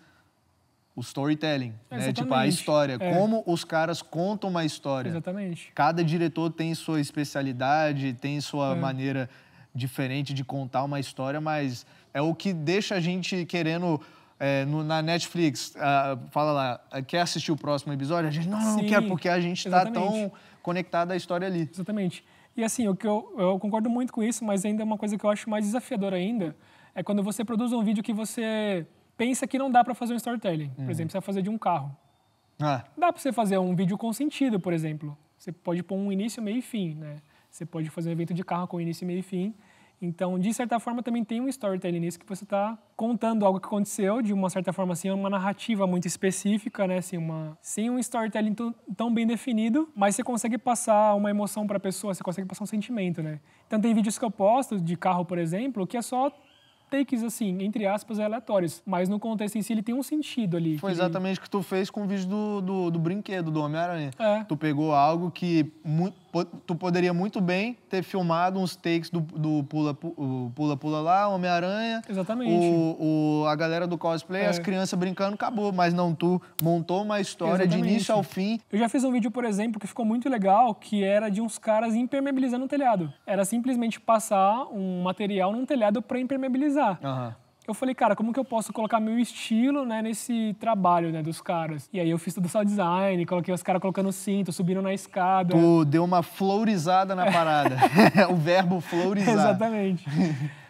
o storytelling, né? Tipo, a história. Como os caras contam uma história. Exatamente. Cada diretor tem sua especialidade, tem sua maneira diferente de contar uma história, mas é o que deixa a gente querendo... na Netflix, fala lá, quer assistir o próximo episódio? A gente, não quer, porque a gente está tão conectado à história ali. Exatamente. E assim, o que eu concordo muito com isso, mas ainda é uma coisa que eu acho mais desafiadora ainda, é quando você produz um vídeo que você pensa que não dá para fazer um storytelling. Por exemplo, você vai fazer de um carro. Dá para você fazer um vídeo com sentido, por exemplo. Você pode pôr um início, meio e fim, né? Você pode fazer um evento de carro com início, meio e fim. Então, de certa forma, também tem um storytelling nisso, que você está contando algo que aconteceu, de uma certa forma, assim, uma narrativa muito específica, né? Assim, sem um storytelling tão bem definido, mas você consegue passar uma emoção para a pessoa, você consegue passar um sentimento, né? Então, tem vídeos que eu posto de carro, por exemplo, que é só takes, assim, entre aspas, aleatórios. Mas no contexto em si, ele tem um sentido ali. Foi exatamente o que tu fez com o vídeo do brinquedo, do Homem-Aranha. Tu pegou algo que tu poderia muito bem ter filmado uns takes do pula-pula lá, Homem-Aranha. Exatamente. A galera do cosplay, as crianças brincando, acabou. Mas não, tu montou uma história de início ao fim. Eu já fiz um vídeo, por exemplo, que ficou muito legal, que era de uns caras impermeabilizando o telhado. Era simplesmente passar um material num telhado para impermeabilizar. Eu falei, cara, como que eu posso colocar meu estilo, né, nesse trabalho, né, dos caras? E aí eu fiz todo o sound design, coloquei os caras colocando cinto, subindo na escada. Tu deu uma florizada na parada. O verbo florizar. Exatamente.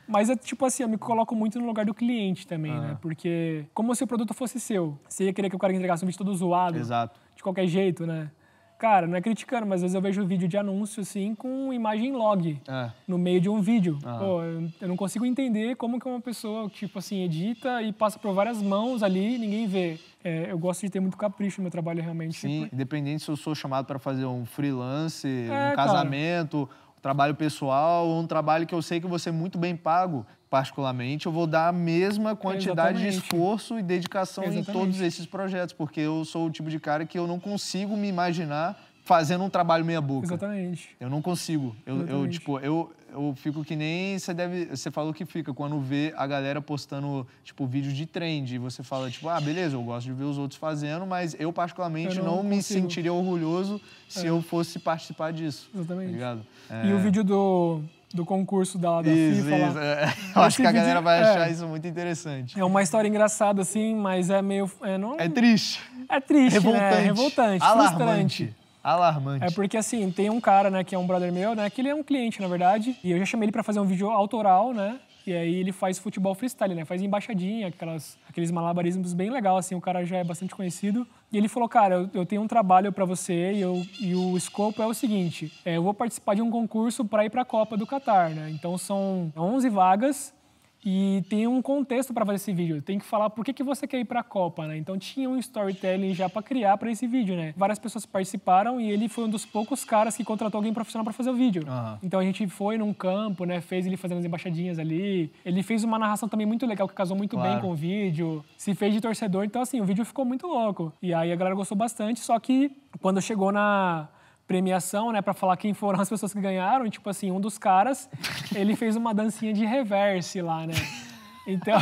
Mas é tipo assim, eu me coloco muito no lugar do cliente também, né? Porque como se o produto fosse seu. Você ia querer que o cara entregasse um vídeo todo zoado. Exato. De qualquer jeito, né? Cara, não é criticando, mas às vezes eu vejo vídeo de anúncio, assim, com imagem log no meio de um vídeo. Pô, eu não consigo entender como que uma pessoa, tipo assim, edita e passa por várias mãos ali e ninguém vê. Eu gosto de ter muito capricho no meu trabalho, realmente. Sim, independente se eu sou chamado para fazer um freelance, um casamento, um trabalho pessoal, ou um trabalho que eu sei que vou ser muito bem pago, particularmente, eu vou dar a mesma quantidade de esforço e dedicação em todos esses projetos, porque eu sou o tipo de cara que eu não consigo me imaginar fazendo um trabalho meia boca. Exatamente. Eu não consigo. Eu fico que nem você falou que fica quando vê a galera postando tipo vídeos de trend e você fala tipo, beleza, eu gosto de ver os outros fazendo, mas eu particularmente não me sentiria orgulhoso se eu fosse participar disso. Exatamente. Tá ligado? E o vídeo do concurso da FIFA lá. Eu acho que a galera vai achar isso muito interessante. É uma história engraçada, assim, mas é meio... É triste. É triste, revoltante. Né? Revoltante, frustrante. Alarmante. É porque, assim, tem um cara, né, que é um brother meu, né, que ele é um cliente, na verdade, e eu já chamei ele pra fazer um vídeo autoral, né, e aí ele faz futebol freestyle, né, faz embaixadinha, aqueles malabarismos bem legal, assim, o cara já é bastante conhecido. E ele falou, cara, eu tenho um trabalho pra você e o escopo é o seguinte, eu vou participar de um concurso pra ir pra Copa do Catar, né, então são 11 vagas, e tem um contexto para fazer esse vídeo. Tem que falar por que você quer ir para a Copa, né? Então tinha um storytelling já para criar para esse vídeo, né? Várias pessoas participaram e ele foi um dos poucos caras que contratou alguém profissional para fazer o vídeo. Então a gente foi num campo, né? Fez ele fazendo as embaixadinhas ali. Ele fez uma narração também muito legal, que casou muito bem com o vídeo. Se fez de torcedor. Então, assim, o vídeo ficou muito louco. E aí a galera gostou bastante, só que quando chegou na premiação, né, pra falar quem foram as pessoas que ganharam, tipo assim, um dos caras, ele fez uma dancinha de reverse lá, né? Então,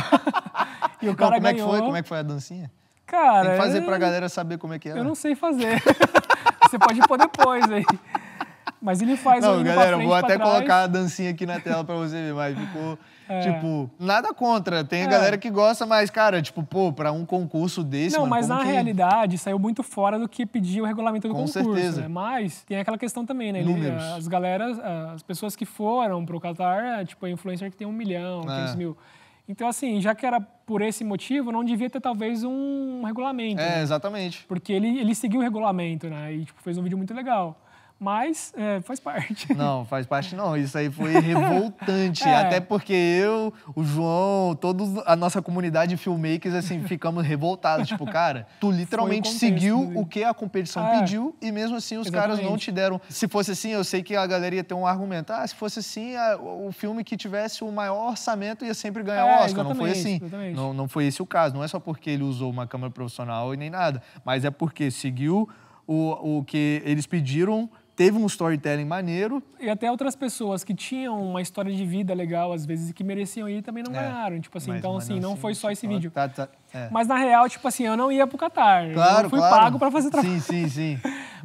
e o cara ganhou. Como é que foi a dancinha? Cara, tem que fazer pra galera saber como é que é. Eu não sei fazer. Você pode pôr depois aí. Mas ele faz Não, galera, pra frente, vou até trás. colocar a dancinha aqui na tela pra você ver, mas ficou... Tipo, nada contra. Tem a galera que gosta, mas, cara, tipo, pô, pra um concurso desse... Não, mas na realidade saiu muito fora do que pedia o regulamento do concurso. Com certeza. Né? Mas tem aquela questão também, né? Números. As pessoas que foram pro Qatar, tipo, a influencer que tem 1 milhão, 500 mil. Então, assim, já que era por esse motivo, não devia ter talvez um regulamento. Né? Exatamente. Porque ele seguiu o regulamento, né? E tipo, fez um vídeo muito legal. Mas faz parte. Não, faz parte não. Isso aí foi revoltante. Até porque eu, o João, toda a nossa comunidade de filmmakers, assim, ficamos revoltados. Tipo, cara, tu literalmente seguiu o que a competição pediu e mesmo assim os caras não te deram... Se fosse assim, eu sei que a galera ia ter um argumento. Se fosse assim, o filme que tivesse o maior orçamento ia sempre ganhar o Oscar. Não foi assim. Não foi esse o caso. Não é só porque ele usou uma câmera profissional e nem nada. Mas é porque seguiu o que eles pediram... Teve um storytelling maneiro. E até outras pessoas que tinham uma história de vida legal, às vezes, e que mereciam ir, também não ganharam. Tipo assim, então, assim, não foi só esse vídeo. Mas, na real, tipo assim, eu não ia pro Qatar. Claro, eu fui pago pra fazer trabalho. Sim.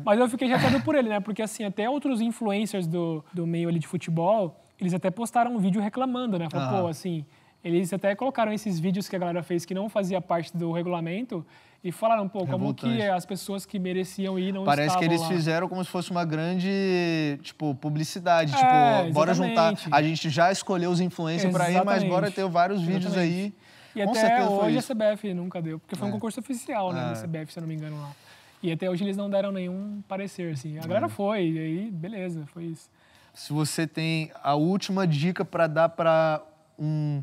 Mas eu fiquei chateado por ele, né? Porque, assim, até outros influencers do meio ali de futebol, eles até postaram um vídeo reclamando, né? Falaram, pô, assim... Eles até colocaram esses vídeos que a galera fez que não fazia parte do regulamento e falaram, pô, como que as pessoas que mereciam ir não estavam lá. Parece que eles fizeram como se fosse uma grande, tipo, publicidade. Tipo, bora juntar. A gente já escolheu os influencers pra ir, mas bora ter vários vídeos aí. E até hoje a CBF nunca deu, porque foi um concurso oficial, né, da CBF, se eu não me engano, lá. E até hoje eles não deram nenhum parecer, assim. A galera foi, e aí, beleza, foi isso. Se você tem a última dica pra dar pra um...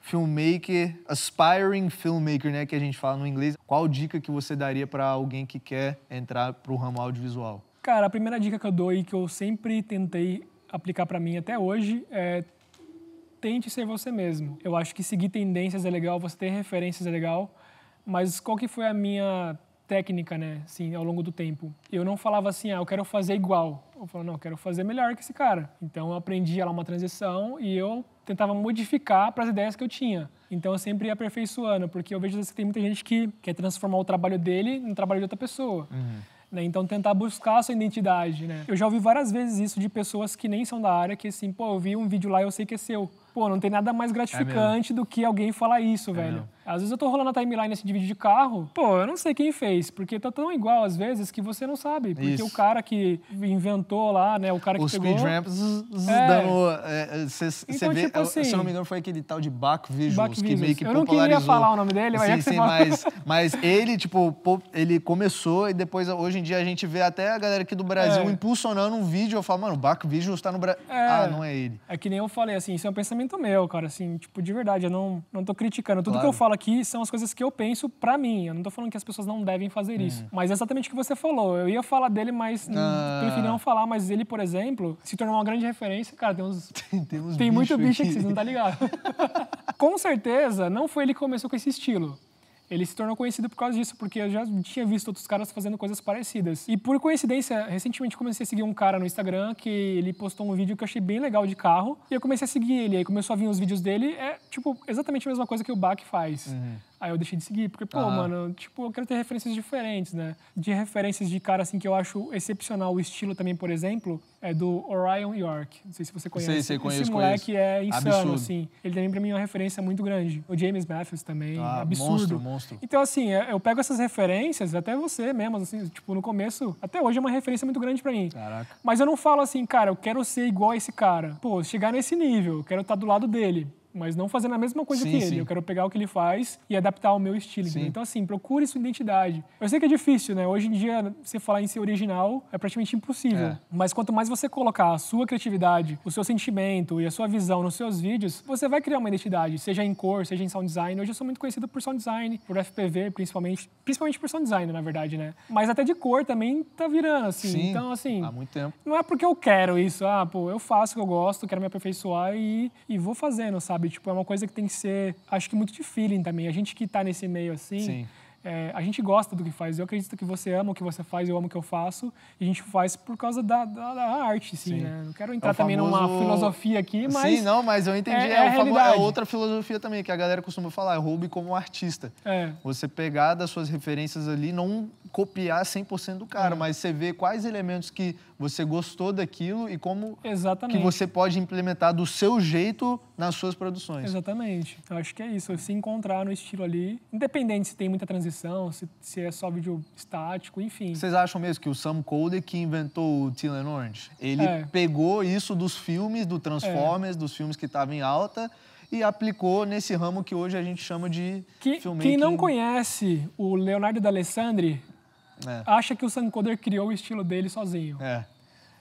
filmmaker, aspiring filmmaker, né, que a gente fala no inglês. Qual dica que você daria para alguém que quer entrar pro ramo audiovisual? Cara, a primeira dica que eu dou e que eu sempre tentei aplicar para mim até hoje é tente ser você mesmo. Eu acho que seguir tendências é legal, você ter referências é legal, mas qual que foi a minha técnica, né, assim, ao longo do tempo? Eu não falava assim, eu quero fazer igual Eu falei, não, eu quero fazer melhor que esse cara. Então eu aprendi lá uma transição e eu tentava modificar para as ideias que eu tinha. Então eu sempre ia aperfeiçoando, porque eu vejo que tem muita gente que quer transformar o trabalho dele no trabalho de outra pessoa. Né? Então tentar buscar a sua identidade, né? Eu já ouvi várias vezes isso de pessoas que nem são da área, que assim, pô, eu vi um vídeo lá e eu sei que é seu. Pô, não tem nada mais gratificante do que alguém falar isso, velho. Às vezes eu tô rolando a timeline assim, de vídeo de carro, pô, eu não sei quem fez, porque tá tão igual às vezes que você não sabe. Porque o cara que inventou lá, né, o cara que pegou... Os speed ramps dando... Você vê, tipo assim, se eu não me engano, foi aquele tal de Buck Visuals, que meio que eu não popularizou. queria falar o nome dele, mas sim, mas ele, tipo, ele começou e depois, hoje em dia, a gente vê até a galera aqui do Brasil impulsionando um vídeo. Eu falo, mano, o Buck Visuals tá no Brasil. Ah, não é ele. É que nem eu falei, assim, isso é um pensamento meu, cara, assim, tipo, de verdade, eu não tô criticando. Tudo que eu falo aqui são as coisas que eu penso pra mim. Eu não tô falando que as pessoas não devem fazer isso. Mas é exatamente o que você falou. Eu ia falar dele, mas preferi não falar. Mas ele, por exemplo, se tornou uma grande referência. Cara, tem muito bicho aqui, vocês não tá ligado. Com certeza, não foi ele que começou com esse estilo. Ele se tornou conhecido por causa disso, porque eu já tinha visto outros caras fazendo coisas parecidas. E por coincidência, recentemente comecei a seguir um cara no Instagram que ele postou um vídeo que eu achei bem legal de carro. E eu comecei a seguir ele. Aí começou a vir os vídeos dele. É, tipo, exatamente a mesma coisa que o Bach faz. Aí eu deixei de seguir, porque, pô, mano, tipo, eu quero ter referências diferentes, né? De referências de cara, assim, que eu acho excepcional. O estilo também, por exemplo, é do Orion York. Não sei se você conhece. Sei, conheço. Esse moleque é insano, absurdo. Assim. Ele também, pra mim, é uma referência muito grande. O James Matthews também, absurdo. Monstro. Então, assim, eu pego essas referências, até você mesmo, assim, tipo, no começo, até hoje é uma referência muito grande pra mim. Caraca. Mas eu não falo assim, cara, eu quero ser igual a esse cara. Pô, chegar nesse nível, eu quero estar do lado dele. Mas não fazendo a mesma coisa que ele. Eu quero pegar o que ele faz e adaptar ao meu estilo. Então, assim, procure sua identidade. Eu sei que é difícil, né? Hoje em dia, você falar em ser original é praticamente impossível. Mas quanto mais você colocar a sua criatividade, o seu sentimento e a sua visão nos seus vídeos, você vai criar uma identidade. Seja em cor, seja em sound design. Hoje eu sou muito conhecido por sound design, por FPV, principalmente. Principalmente por sound design, na verdade, né? Mas até de cor também tá virando, assim. Sim, então, assim... há muito tempo. Não é porque eu quero isso. Ah, pô, eu faço o que eu gosto, quero me aperfeiçoar e vou fazendo, sabe? Tipo, é uma coisa que tem que ser, acho que muito de feeling também. A gente que tá nesse meio assim, a gente gosta do que faz. Eu acredito que você ama o que você faz, eu amo o que eu faço. E a gente faz por causa da arte, assim, né? Não quero entrar também numa filosofia aqui, mas... Sim, não, mas eu entendi. É outra filosofia também, que a galera costuma falar, roube como um artista. Você pegar das suas referências ali, não copiar 100% do cara, mas você vê quais elementos que você gostou daquilo e como que você pode implementar do seu jeito nas suas produções. Exatamente. Eu acho que é isso, se encontrar no estilo ali, independente se tem muita transição, se é só vídeo estático, enfim. Vocês acham mesmo que o Sam Colder, que inventou o Teal and Orange, ele pegou isso dos filmes, do Transformers, dos filmes que estavam em alta, e aplicou nesse ramo que hoje a gente chama de filmmaking? Quem não conhece o Leonardo D'Alessandri, acha que o Sam Colder criou o estilo dele sozinho.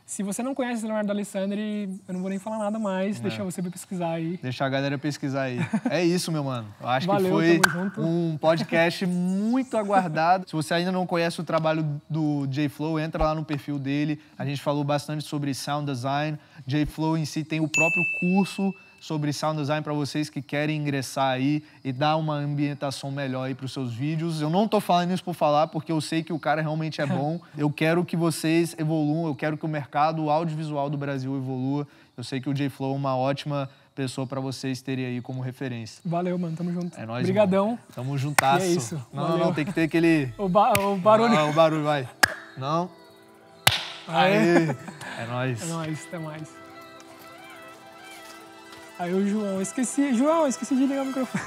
Se você não conhece o Leonardo D'Alessandri, eu não vou nem falar nada mais, deixa você pesquisar aí. Deixa a galera pesquisar aí. É isso, meu mano. Eu acho Valeu, que foi tamo junto. um podcast muito aguardado. Se você ainda não conhece o trabalho do J-Flow, entra lá no perfil dele. A gente falou bastante sobre sound design. J-Flow em si tem o próprio curso sobre sound design para vocês que querem ingressar aí e dar uma ambientação melhor aí para os seus vídeos. Eu não tô falando isso por falar, porque eu sei que o cara realmente é bom. Eu quero que vocês evoluam, eu quero que o mercado audiovisual do Brasil evolua. Eu sei que o J-Flow é uma ótima pessoa para vocês terem aí como referência. Valeu, mano. Tamo junto. É nóis, Obrigadão. Mano. Tamo juntasso. E é isso. Não, tem que ter aquele... O barulho. Não, o barulho, vai. Não. Aê. É nóis. É nóis. Até mais. Aí o João, esqueci de ligar o microfone.